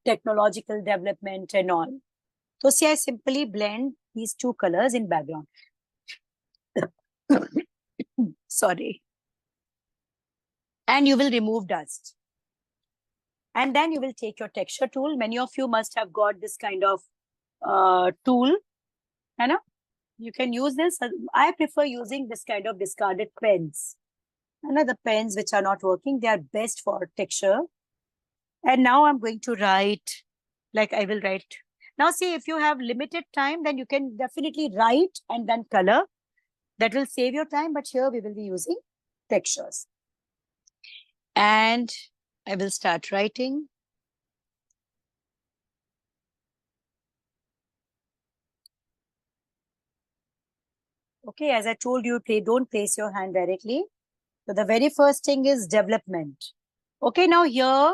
technological development and all. So see, I simply blend these two colors in background. Sorry. And you will remove dust. And then you will take your texture tool. Many of you must have got this kind of tool. You know, you can use this. I prefer using this kind of discarded pens. The pens which are not working, they are best for texture. And now I'm going to write, like I will write. Now see, if you have limited time, then you can definitely write and then color. That will save your time, but here we will be using textures. And I will start writing. Okay, as I told you, don't place your hand directly. So the very first thing is development. Okay, now here,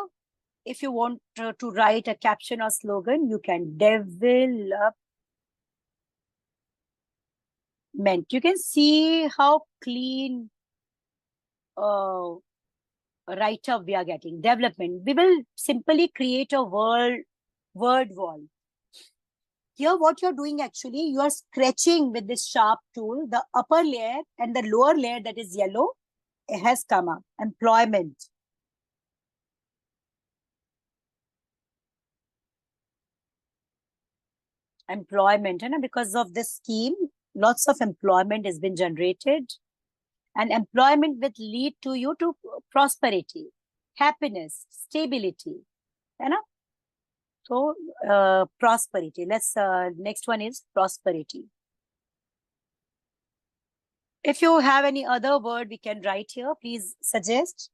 if you want to write a caption or slogan, you can development. You can see how clean write-up we are getting. Development. We will simply create a word wall. Here, what you're doing actually, you are scratching with this sharp tool, the upper layer and the lower layer that is yellow, it has come up. Employment. Employment, and because of this scheme, lots of employment has been generated, and employment will lead to you to prosperity, happiness, stability, you know. So prosperity. Let's next one is prosperity. If you have any other word we can write here, please suggest.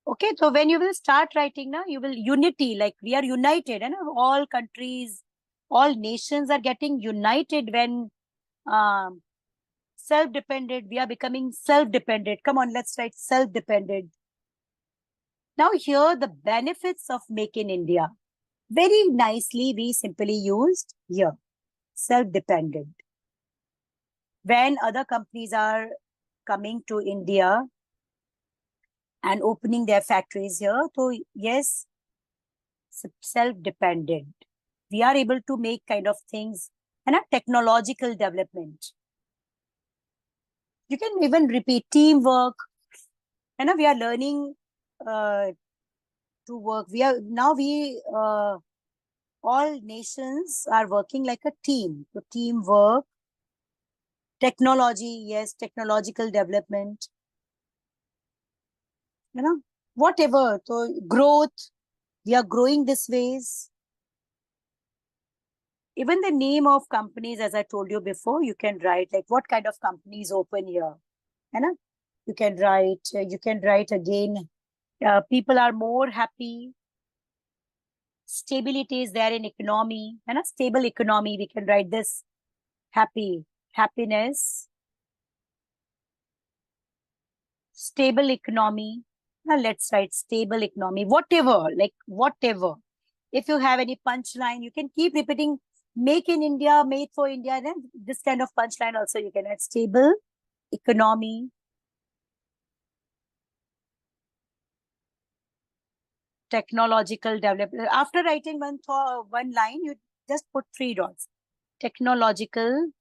Okay, so when you will start writing now, you will unity, like we are united, and all countries, all nations are getting united when self-dependent. We are becoming self-dependent. Come on, let's write self-dependent. Now here, the benefits of Make in India. Very nicely, we simply used here, self-dependent. When other companies are coming to India and opening their factories here, so yes, self-dependent. We are able to make kind of things and a technological development. You can even repeat teamwork. And we are learning to work. All nations are working like a team. So teamwork, technology, yes, technological development. Whatever. So growth, we are growing this ways. Even the name of companies, as I told you before, you can write like what kind of companies open here. You can write again. People are more happy. Stability is there in economy. Stable economy, we can write this. Happy, happiness. Stable economy. Now let's write stable economy. Whatever. If you have any punchline, you can keep repeating. Make in India, made for India. Then this kind of punchline also you can add. Stable economy. Technological development. After writing one line, you just put 3 dots. Technological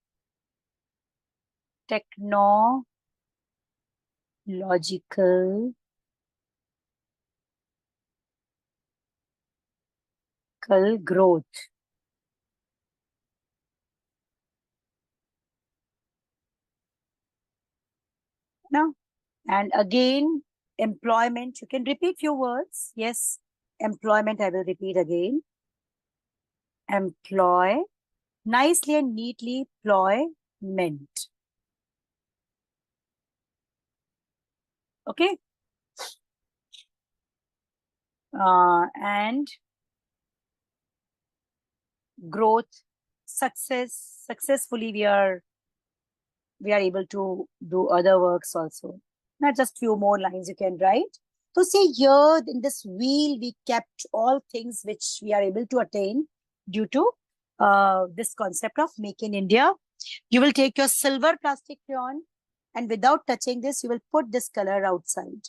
growth. No? And again, employment. You can repeat few words. Yes, employment, I will repeat again. Employ. Nicely and neatly, employment. Okay. And growth, successfully we are able to do other works also. Not just few more lines you can write. So see here in this wheel, we kept all things which we are able to attain due to this concept of Make in India. You will take your silver plastic crayon and without touching this, you will put this color outside.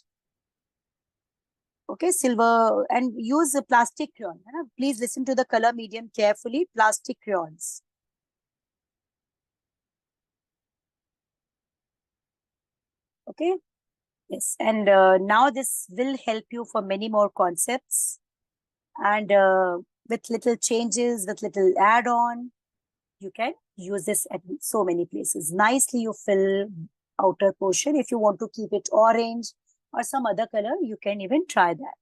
Okay, silver, and use a plastic crayon. Please listen to the color medium carefully. Plastic crayons. Okay. Yes. And now this will help you for many more concepts, and with little changes, with little add-on, you can use this at so many places. Nicely you fill outer portion. If you want to keep it orange or some other color, you can even try that.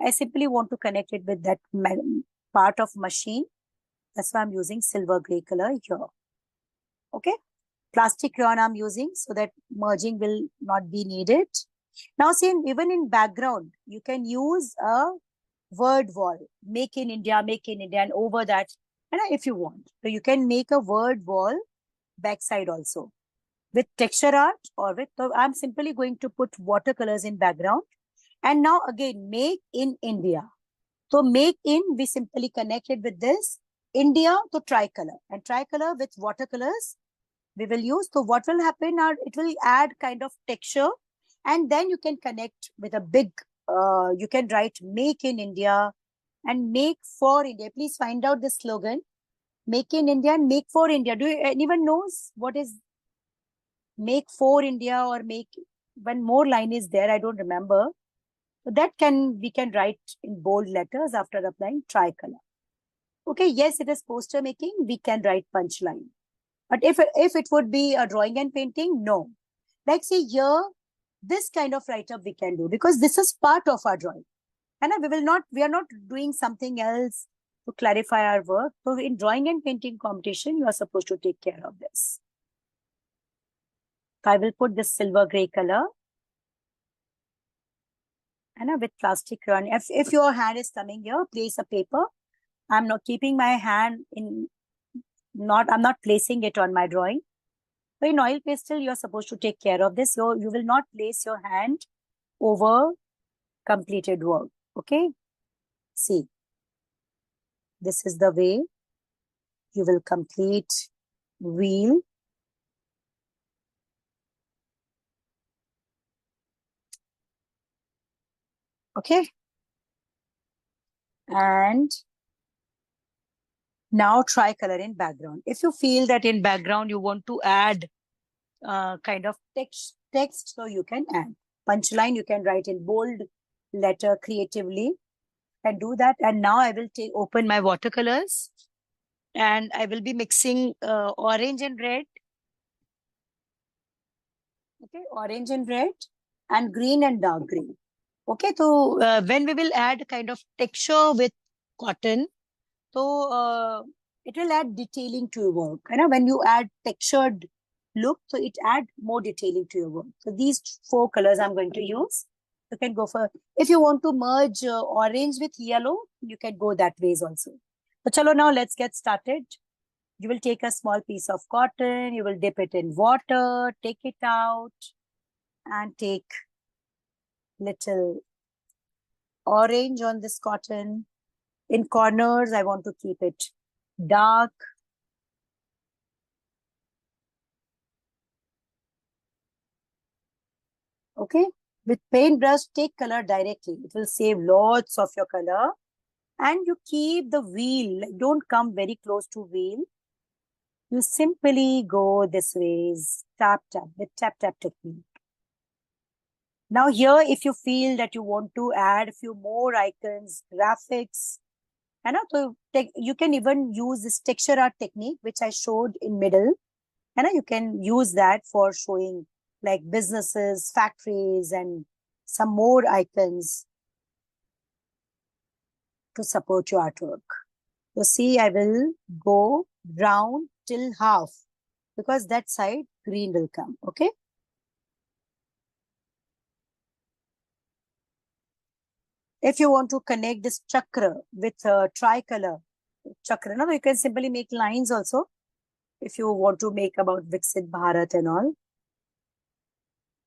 I simply want to connect it with that part of machine. That's why I'm using silver gray color here. Okay. Plastic crayon I'm using so that merging will not be needed. Now see, even in background, you can use a word wall, make in India, and over that, and if you want. So you can make a word wall backside also with texture art or with, so I'm simply going to put watercolors in background. And now again, make in India. So make in, we simply connected with this India to tricolor, and tricolor with watercolors we will use. So what will happen are it will add kind of texture, and then you can connect with a big, you can write make in India and make for India. Please find out the slogan, make in India and make for India. Do you, anyone knows what is make for India or make, one more line is there, I don't remember. So that we can write in bold letters after applying tricolor. Okay, yes, it is poster making, we can write punchline. But if it would be a drawing and painting, no. Like say here, this kind of write-up we can do because this is part of our drawing. And we are not doing something else to clarify our work. So in drawing and painting competition, you are supposed to take care of this. So I will put this silver gray color. And with plastic crayon. If your hand is coming here, place a paper. I'm not keeping my hand in, I'm not placing it on my drawing. So in oil pastel, you're supposed to take care of this. You will not place your hand over completed work. Okay. See, this is the way you will complete wheel. Okay. And now try color in background. If you feel that in background you want to add kind of text, so you can add. Punchline you can write in bold letter creatively and do that. And now I will open my watercolors and I will be mixing orange and red. Okay, orange and red and green and dark green. Okay, so when we will add kind of texture with cotton, so it will add detailing to your work. You know, when you add textured look, so it add more detailing to your work. So these four colors I'm going to use. You can go for, if you want to merge orange with yellow, you can go that ways also. So chalo, now let's get started. You will take a small piece of cotton, you will dip it in water, take it out and take little orange on this cotton. In corners, I want to keep it dark. Okay. With paintbrush, take color directly. It will save lots of your color. And you keep the wheel. Don't come very close to wheel. You simply go this way. Tap, tap, with tap, tap technique. Now here, if you feel that you want to add a few more icons, graphics, and so you can even use this texture art technique, which I showed in middle. And you can use that for showing like businesses, factories, and some more icons to support your artwork. So see, I will go round till half because that side green will come. Okay. If you want to connect this chakra with tricolor chakra, no, you can simply make lines also. If you want to make about Viksit Bharat and all.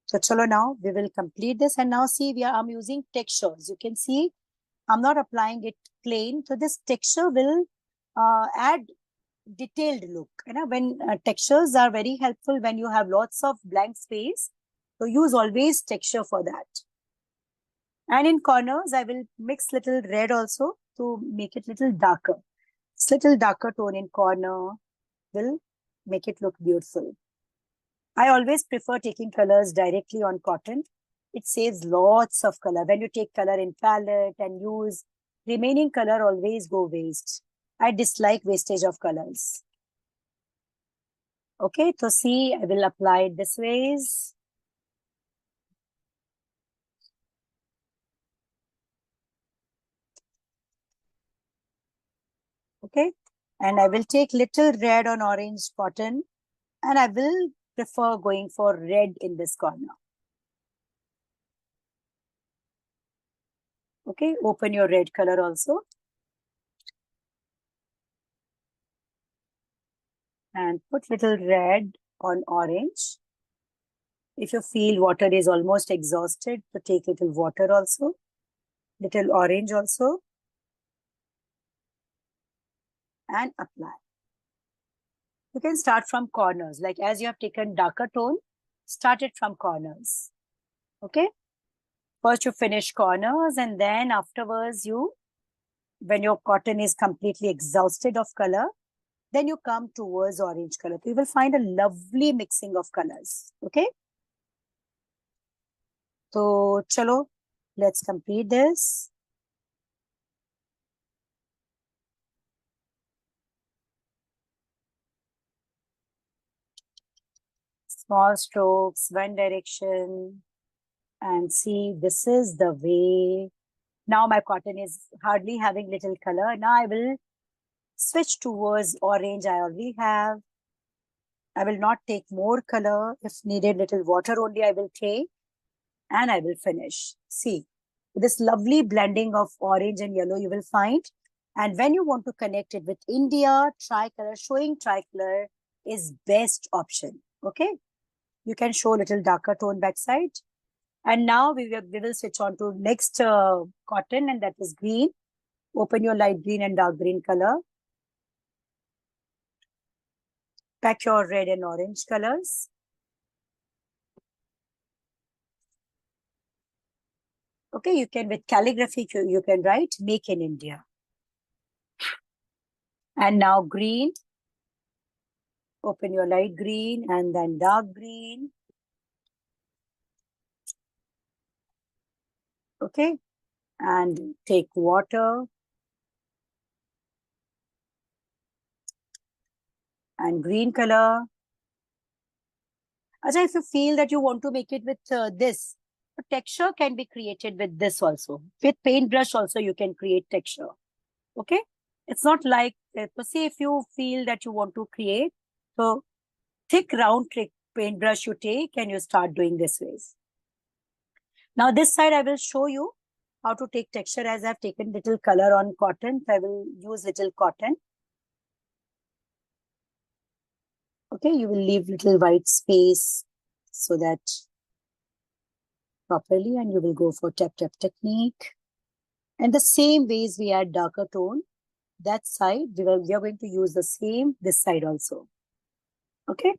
So chalo, now we will complete this. And now see, I'm using textures. You can see I'm not applying it plain. So this texture will add detailed look. You know, when textures are very helpful when you have lots of blank space. So use always texture for that. And in corners, I will mix little red also to make it little darker. This little darker tone in corner will make it look beautiful. I always prefer taking colors directly on cotton. It saves lots of color. When you take color in palette and use, remaining color always go waste. I dislike wastage of colors. Okay, so see, I will apply it this ways. Okay, and I will take little red on orange cotton, and I will prefer going for red in this corner. Okay, open your red color also. And put little red on orange. If you feel water is almost exhausted, so take little water also, little orange also, and apply. You can start from corners, like as you have taken darker tone, start it from corners. Okay? First you finish corners, and then afterwards when your cotton is completely exhausted of color, then you come towards orange color. You will find a lovely mixing of colors. Okay? So, chalo, let's complete this. Small strokes, one direction, and see, this is the way. Now my cotton is hardly having little color. Now I will switch towards orange I already have. I will not take more color. If needed, little water only I will take, and I will finish. See, this lovely blending of orange and yellow you will find. And when you want to connect it with India, tricolor, showing tricolor is best option. Okay. You can show little darker tone backside. And now we will switch on to next cotton, and that is green. Open your light green and dark green color. Pack your red and orange colors. Okay, you can with calligraphy, you can write Make in India. And now green. Open your light green and then dark green. Okay, and take water and green color. Acha, if you feel that you want to make it with this, the texture can be created with this also. With paintbrush also, you can create texture. Okay, it's not like, so see, if you feel that you want to create, so thick round trick paintbrush you take and you start doing this ways. Now this side I will show you how to take texture, as I've taken little color on cotton. I will use little cotton. Okay, you will leave little white space so that properly, and you will go for tap tap technique. And the same ways we add darker tone, that side we are going to use the same this side also. Okay.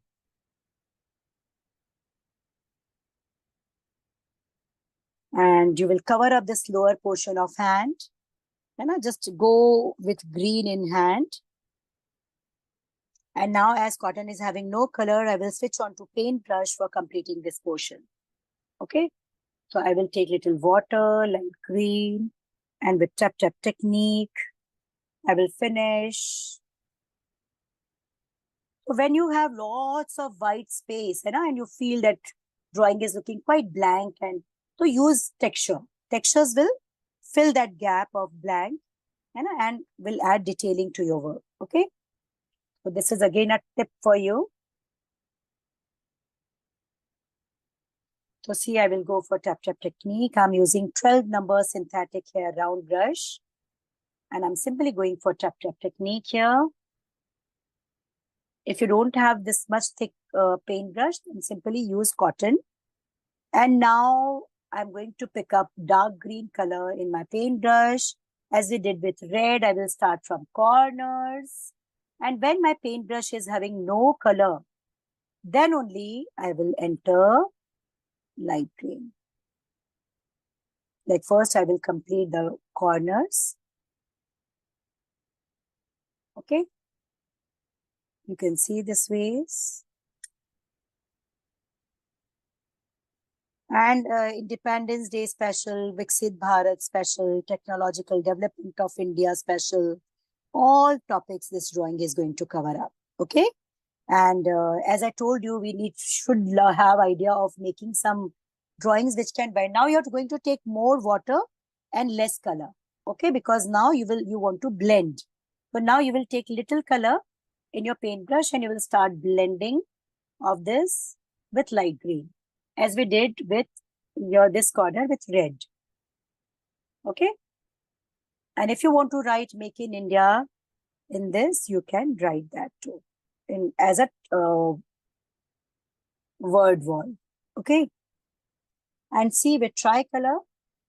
And you will cover up this lower portion of hand. And I just go with green in hand. And now as cotton is having no color, I will switch on to paintbrush for completing this portion. Okay. So I will take little water, light green, and with tap tap technique, I will finish. So when you have lots of white space, and you feel that drawing is looking quite blank, and so use texture. Textures will fill that gap of blank, and will add detailing to your work. Okay. So this is again a tip for you. So see, I will go for tap tap technique. I'm using 12 number synthetic hair round brush. And I'm simply going for tap tap technique here. If you don't have this much thick paintbrush, then simply use cotton. And now I'm going to pick up dark green color in my paintbrush. As we did with red, I will start from corners. And when my paintbrush is having no color, then only I will enter light green. Like first, I will complete the corners. Okay. You can see this ways. And Independence Day special, Viksit Bharat special, technological development of India special, all topics this drawing is going to cover up. Okay. And as I told you, we should have idea of making some drawings which can by now you're going to take more water and less color. Okay, because now you want to blend. So now you will take little color in your paintbrush and you will start blending of this with light green, as we did with your this corner with red. Okay, and if you want to write "Make in India" in this, you can write that too in as a word wall. Okay, and see with tricolor.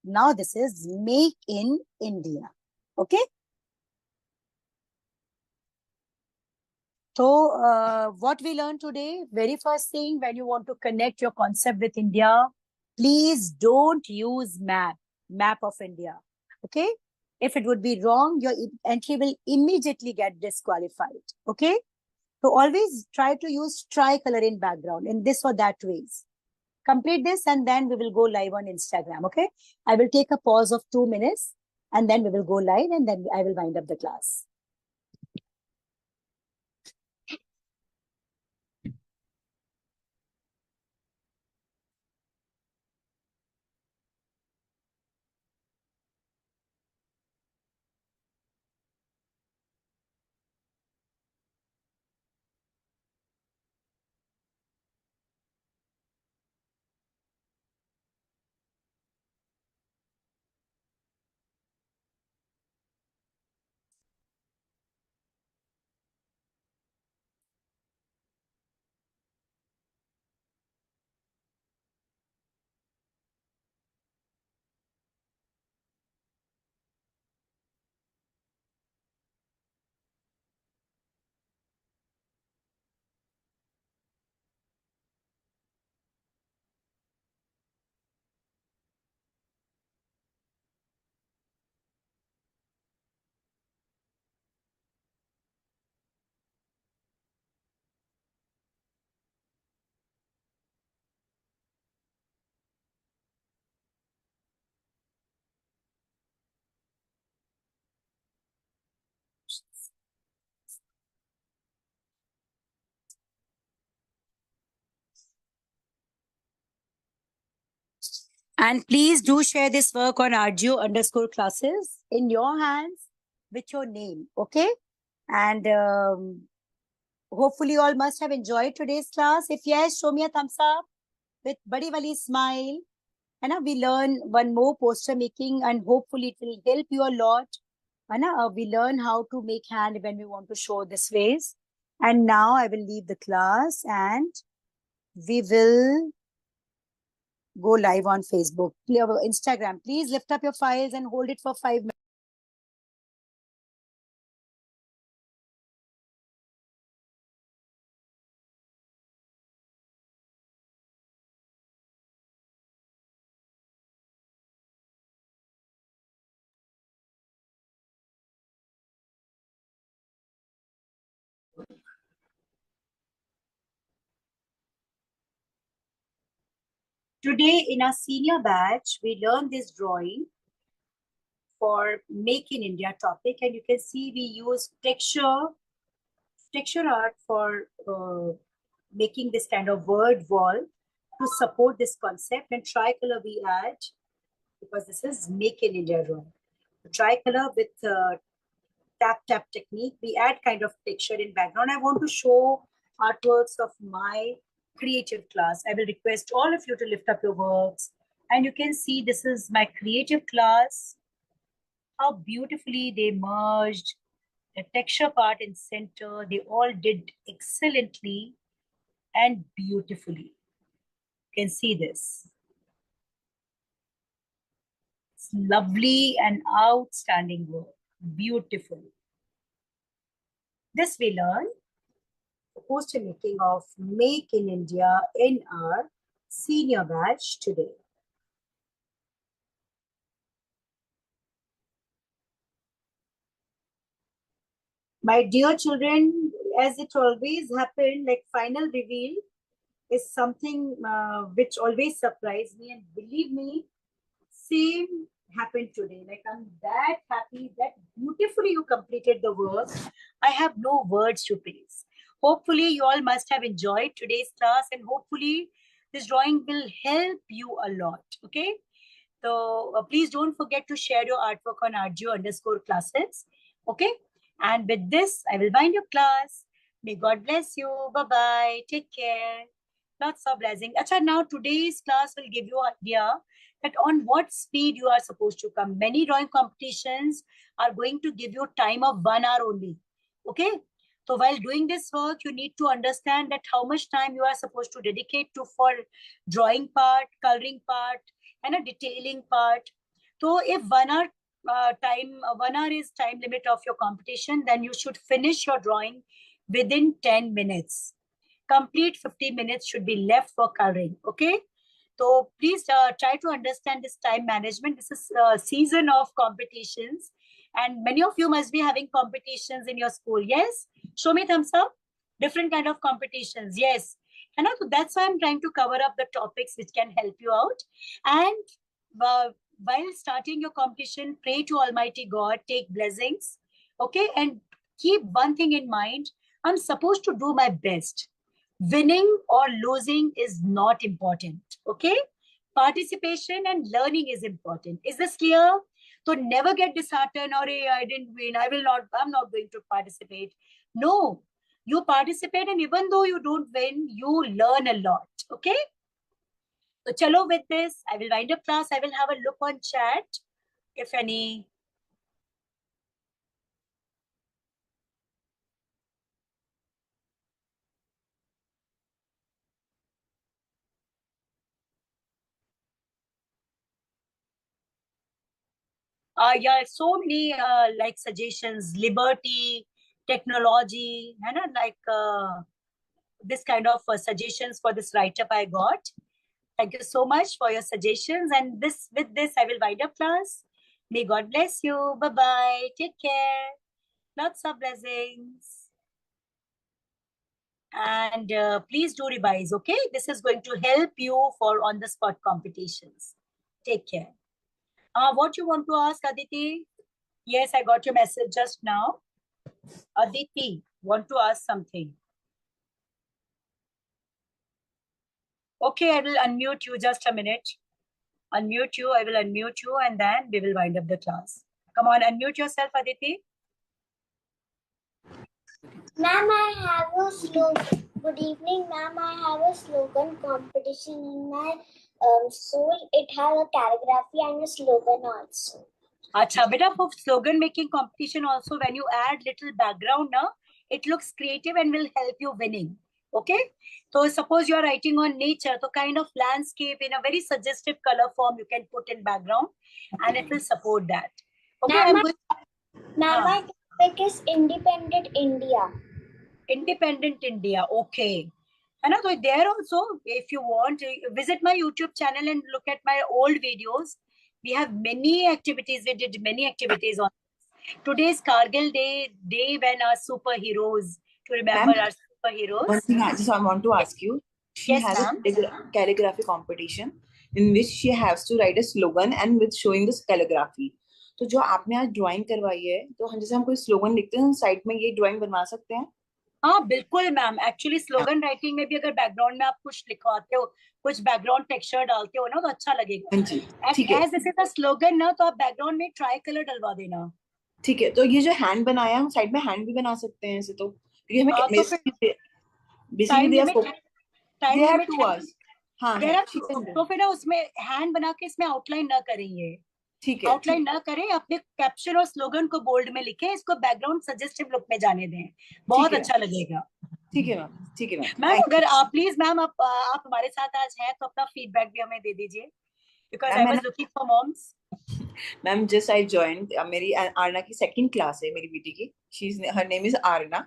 Now this is "Make in India." Okay. So, what we learned today, very first thing, when you want to connect your concept with India, please don't use map of India. Okay. If it would be wrong, your entry will immediately get disqualified. Okay. So always try to use tricolor in background in this or that ways. Complete this and then we will go live on Instagram. Okay. I will take a pause of 2 minutes and then we will go live and then I will wind up the class. And please do share this work on Arjio underscore classes in your hands with your name. Okay. And hopefully you all must have enjoyed today's class. If yes, show me a thumbs up with Badi Wali smile. And we learn one more poster making and hopefully it will help you a lot. And we learn how to make hand when we want to show this ways. And now I will leave the class and we will go live on Facebook, Instagram. Please lift up your files and hold it for 5 minutes. Today in our senior batch, we learned this drawing for Make in India topic. And you can see we use texture art for making this kind of word wall to support this concept. And tricolor we add, because this is Make in India drawing. The tricolor with tap technique, we add kind of texture in background. I want to show artworks of my creative class. I will request all of you to lift up your works. And you can see this is my creative class, how beautifully they merged. The texture part in center, they all did excellently and beautifully. You can see this. It's lovely and outstanding work. Beautiful. This we learn poster making of Make in India in our senior batch today. My dear children, as it always happened, like final reveal, is something which always surprised me, and believe me, same happened today. Like, I'm that happy that beautifully you completed the work. I have no words to praise. Hopefully, you all must have enjoyed today's class, and hopefully, this drawing will help you a lot. Okay. So please don't forget to share your artwork on RGO_classes. Okay. And with this, I will wind your class. May God bless you. Bye-bye. Take care. Lots of blessing. Acha, now today's class will give you an idea that on what speed you are supposed to come. Many drawing competitions are going to give you time of 1 hour only. Okay. So while doing this work, you need to understand that how much time you are supposed to dedicate to for drawing part, coloring part, and a detailing part. So if 1 hour 1 hour is time limit of your competition, then you should finish your drawing within 10 minutes. Complete 50 minutes should be left for coloring. Okay. So please try to understand this time management. This is a season of competitions, and many of you must be having competitions in your school. Yes. Show me thumbs up. Different kind of competitions. Yes. And so that's why I'm trying to cover up the topics which can help you out. And while starting your competition, pray to Almighty God, take blessings. Okay. And keep one thing in mind. I'm supposed to do my best. Winning or losing is not important. Okay. Participation and learning is important. Is this clear? So never get disheartened or hey, I didn't win. I'm not going to participate. No, you participate, and even though you don't win, you learn a lot. Okay. So chalo, with this, I will wind up class. I will have a look on chat if any. Yeah, so many like suggestions, liberty, technology, and like this kind of suggestions for this write-up I got. Thank you so much for your suggestions. And with this, I will wind up class. May God bless you. Bye-bye. Take care. Lots of blessings. And please do revise, okay? This is going to help you for on-the-spot competitions. Take care. What you want to ask, Aditi? Yes, I got your message just now. Aditi, want to ask something? Okay, I will unmute you just a minute. Unmute you, I will unmute you, and then we will wind up the class. Come on, unmute yourself, Aditi. Ma'am, I have a slogan. Good evening, ma'am. I have a slogan competition in my school. It has a calligraphy and a slogan also. Acha, beta, for slogan making competition also, when you add little background, na, it looks creative and will help you winning. Okay. So suppose you are writing on nature, so kind of landscape in a very suggestive color form you can put in background, and it will support that. Okay. Ma'am, my topic is Independent India. Independent India. Okay. And so there also, if you want, visit my YouTube channel and look at my old videos. We have many activities. We did many activities on today's Kargil day when our superheroes, to remember our superheroes. One thing I want to ask you. She Yes, has a calligraphy competition in which she has to write a slogan and with showing this calligraphy. तो जो आपने आज drawing करवाई है, तो हम जैसे हम कोई स्लोगन लिखते हैं, साइड में ये ड्राइंग बनवा सकते हैं? हाँ बिल्कुल मैम. एक्चुअली स्लोगन राइटिंग में भी अगर बैकग्राउंड में आप कुछ लिखवाते हो, कुछ बैकग्राउंड टेक्सचर डालते हो ना, तो अच्छा लगेगा. ठीक है. As this is a slogan ना, तो आप बैकग्राउंड में ट्राई कलर डलवा देना. ठीक है. तो ये जो हैंड बनाया, हम साइड में हैंड भी बना सकते हैं ऐसे. तो क्योंकि हमें basically they have to us. हाँ, तो फिर ना उसमें हैंड बना के इसमें आउटलाइन ना करेंगे. ठीक है. आउटलाइन ना करें, अपने कैप्शन और स्लोगन को बोल्ड में लिखें, इसको बैकग्राउंड सजेस्टिव लुक में जाने दें. बहुत अच्छा लगेगा. ठीक है मैम. ठीक है मैम. मैम अगर आप प्लीज मैम आप हमारे साथ आज हैं तो अपना फीडबैक भी हमें दे दीजिए, because I was looking for moms. Ma'am just I joined, मेरी आरना की सेकंड क्लास है, मेरी बेटी की. She is, her name is Aarna.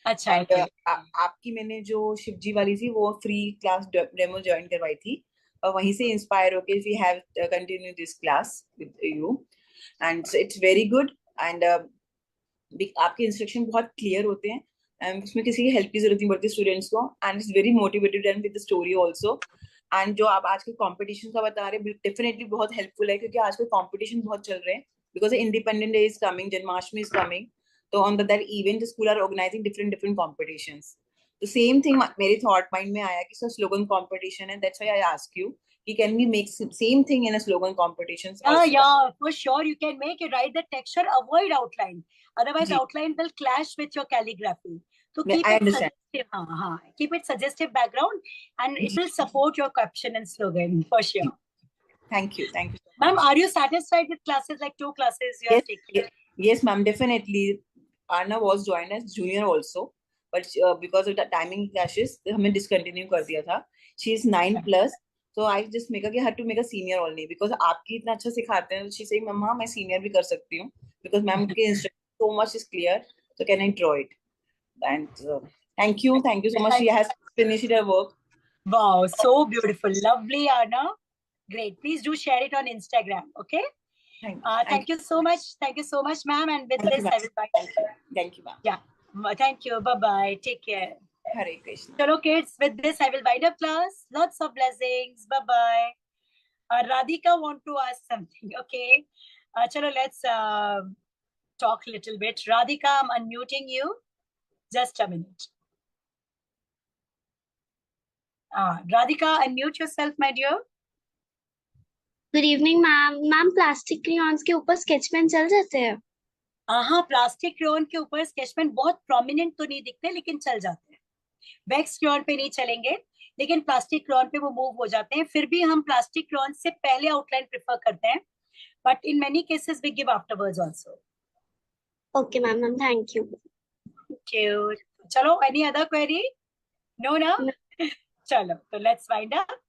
अच्छा. आपकी मैंने जो शिवजी वाली थी वो फ्री क्लास डेमो ज्वाइन करवाई थी, और वहीं से इंस्पायर होके we have continue this class with you, and it's very good. And आपके इंस्ट्रक्शन बहुत क्लियर होते हैं, एंड उसमें किसी की हेल्प की जरूरत नहीं पड़ती स्टूडेंट्स को, and it's very motivated and with story also. And जो आप आज के कॉम्पिटिशन का बता रहे हैं डेफिनेटली बहुत हेल्पफुल है, क्योंकि आजकल कॉम्पिटिशन बहुत चल रहे हैं, because independent day is coming, Janmashtami is coming, तो on that event school are organising different different competitions. तो सेम थिंग मेरे थॉट माइंड में आया कि सर स्लोगन कॉम्पिटिशन है, that's why I ask you कि can we make same thing in a slogan competition Yeah, also. yeah, for sure you can make it. Write the texture, avoid outline. Otherwise, जी, outline will clash with your calligraphy. So keep I it understand. suggestive. Keep it suggestive background, and it जी will support your caption and slogan for जी, sure. Thank you so Ma'am, much. are you satisfied with classes like 2 classes you Yes, have taken? yes, ma'am, definitely. Anna was joined as junior also, but because of the timing clashes, हमें discontinue कर दिया था. She is 9+, so I just make her to make a senior only because आपकी इतना अच्छा सिखाते हैं. She saying, मम्मा मैं senior भी कर सकती हूँ because मैम के instruction so much is clear. So can I draw it? And thank you so much. She has finished her work. Wow, so beautiful. Lovely, Anna. Great. Please do share it on Instagram. Okay. Thank Thank you so much. Thank you so much, ma'am. And with you, this, ma'am. I will bye. Thank you, ma'am. Yeah. Thank you. Bye bye. Take care. Hare Krishna. Chalo, kids. With this, I will wind up class. Lots of blessings. Bye bye. Radhika want to ask something. Okay. Chalo, let's talk a little bit. Radhika, I'm unmuting you. Just a minute. Radhika, unmute yourself, my dear. Good evening ma'am. Ma'am plastic crayons के ऊपर sketch pen चल जाते हैं? हाँ, plastic crayon के ऊपर sketch pen बहुत prominent तो नहीं दिखते, लेकिन चल जाते हैं। वैक्स क्रेयॉन पे नहीं चलेंगे, लेकिन प्लास्टिक क्रेयॉन पे वो मूव हो जाते हैं। फिर भी हम प्लास्टिक क्रेयॉन से पहले आउटलाइन प्रेफर करते हैं, but in many cases we give afterwards also. Okay ma'am, ma'am thank you. Cute. चलो, एनी अदर क्वेरी? नो ना? चलो, तो let's wind up.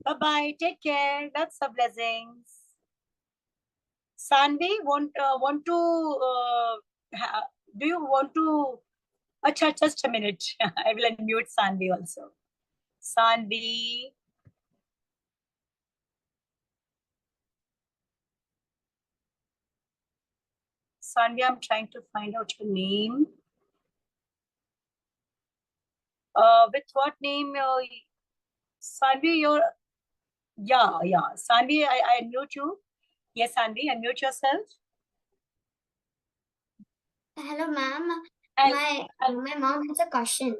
Bye bye, take care, lots of blessings. Sanvi, want to do you want to? Acha, just a minute. I will unmute Sanvi also. Sanvi. Sanvi, I'm trying to find out your name. With what name? Sanvi, yeah. Sanvi, I unmute you. Yes, Sanvi, unmute yourself. Hello ma'am, And, my mom has a question.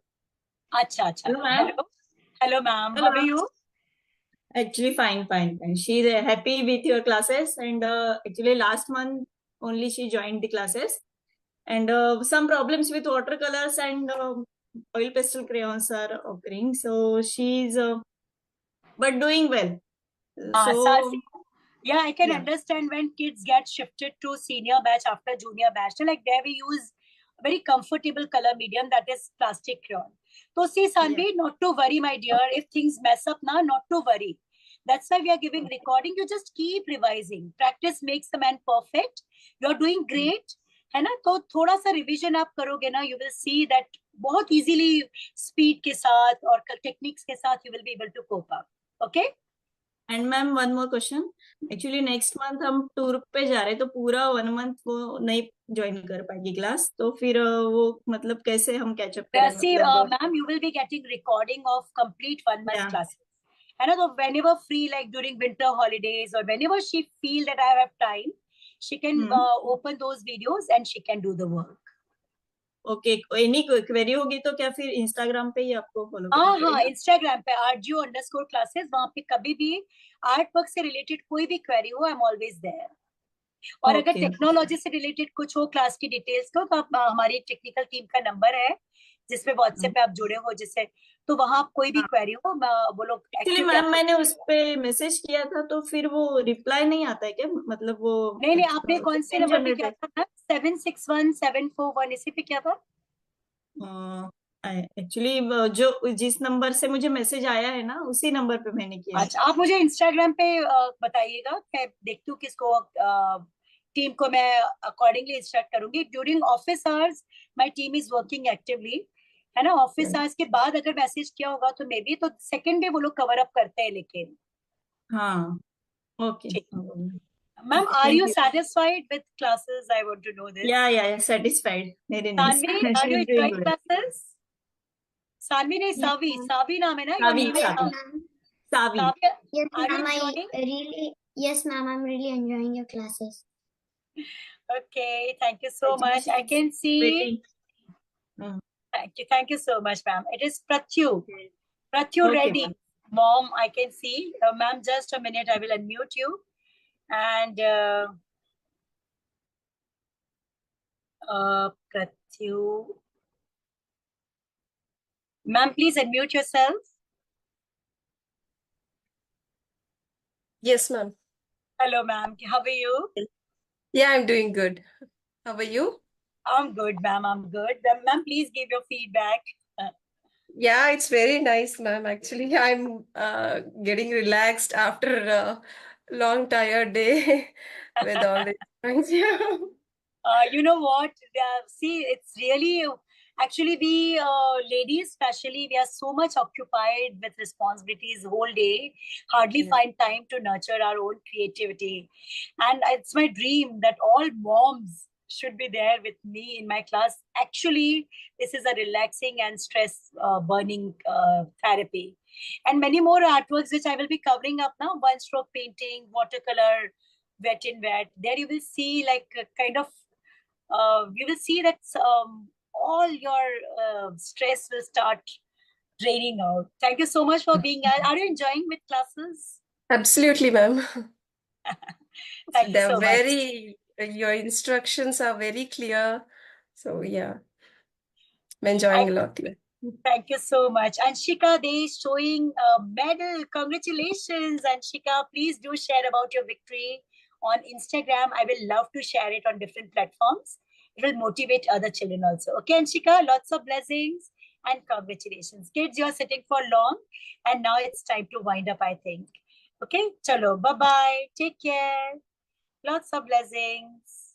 Acha. Hello, ma'am. Hello, ma'am. Hello, How are you? Actually, fine. She's happy with your classes, and actually last month only she joined the classes, and some problems with watercolors and oil pastel crayons are occurring. So she's but doing well. So Yeah, I can yeah. understand when kids get shifted to senior batch after junior batch. So like there we use a very comfortable color medium, that is plastic crayon. So see, Sanvi, not to worry, my dear. If things mess up now, not to worry. That's why we are giving recording. You just keep revising. Practice makes the man perfect. You're doing great. है ना? तो थोड़ा सा revision आप करोगे ना, you will see that बहुत easily speed के साथ और techniques के साथ you will be able to cope up. Okay? And ma'am one more question, actually next month हम टूर पे जा रहे हैं, तो पूरा 1 मंथ वो नहीं ज्वाइन कर पाएगी क्लास, तो फिर वो मतलब कैसे हम कैचअप करें? See, मतलब ma'am, you will be getting recording of complete 1 month yeah. classes. And so whenever free, like during winter holidays or whenever she feel that I have time, she can open those videos and she can do the work. Okay, any query होगी तो क्या फिर Instagram पे ही आपको follow करना पड़ेगा? हाँ, Instagram पे @RGO_classes, वहां पे कभी भी आर्ट वर्क से रिलेटेड कोई भी क्वेरी हो, आई एम ऑलवेज देयर। और अगर टेक्नोलॉजी से रिलेटेड कुछ हो, क्लास की डिटेल्स को, तो आप हमारी टेक्निकल टीम का नंबर है जिसपे व्हाट्सएप पे आप जुड़े हो, जिससे तो वहां कोई भी क्वेरी हो, वो लोग एक्चुअली मैम मैंने उस पे मैसेज किया था, तो फिर वो रिप्लाई नहीं आता है क्या? मतलब वो नहीं, आपने कौन से नंबर पे किया था? 761741, इसी पे किया था? एक्चुअली जो जिस नंबर से मुझे मैसेज आया है ना, उसी नंबर पे मैंने किया। अच्छा, आप मुझे इंस्टाग्राम पे बताइएगा, मैं देखती हूँ किसको, टीम को मैं अकॉर्डिंगली इंस्ट्रक्ट करूंगी। During office hours my team is working actively, है ना? ऑफिस आवर्स के बाद अगर मैसेज किया होगा तो मे बी तो सेकंड डे वो लोग कवर अप करते हैं, लेकिन हाँ, okay. Ma'am, are Thank you you. satisfied with classes? I want to know this. Yeah, satisfied. Very nice. Tanvi, She are you is doing enjoying good. classes? Sanvi nahi, Yes, Savi. ma'am. Savi naam hai na? Your Savi, name is Yes, Savi. ma'am. Savi. Savi, Yes, are you ma'am. enjoying? Yes, ma'am. I'm really enjoying your classes. Okay, thank you so much. I can see. Waiting. Thank you so much, ma'am. It is Pratyu. Okay. Pratyu Okay, ready. ma'am. Mom, I can see. Ma'am, just a minute. I will unmute you. And Pratyu. Ma'am, please unmute yourself. Yes, ma'am. Hello, ma'am. How are you? Yeah, I'm doing good. How are you? I'm good, ma'am. I'm good. Ma'am, please give your feedback. Yeah, it's very nice, ma'am. Actually, I'm getting relaxed after a long, tired day with all the things. Yeah. You know what? See, it's really actually we ladies, especially, we are so much occupied with responsibilities whole day, hardly Yeah. find time to nurture our own creativity. And it's my dream that all moms should be there with me in my class. Actually, this is a relaxing and stress burning therapy. And many more artworks which I will be covering up now: one stroke painting, watercolor, wet in wet. There you will see like a kind of you will see that all your stress will start draining out. Thank you so much for being. Are you enjoying with classes? Absolutely, ma'am. Thank you They're so much. your instructions are very clear. So, yeah, I'm enjoying a lot. Yeah. Thank you so much. Anshika, they showing a medal. Congratulations, Anshika. Please do share about your victory on Instagram. I will love to share it on different platforms. It will motivate other children also. Okay, Anshika, lots of blessings and congratulations. Kids, you're sitting for long and now it's time to wind up, I think. Okay, chalo, bye-bye. Take care. Lots of blessings.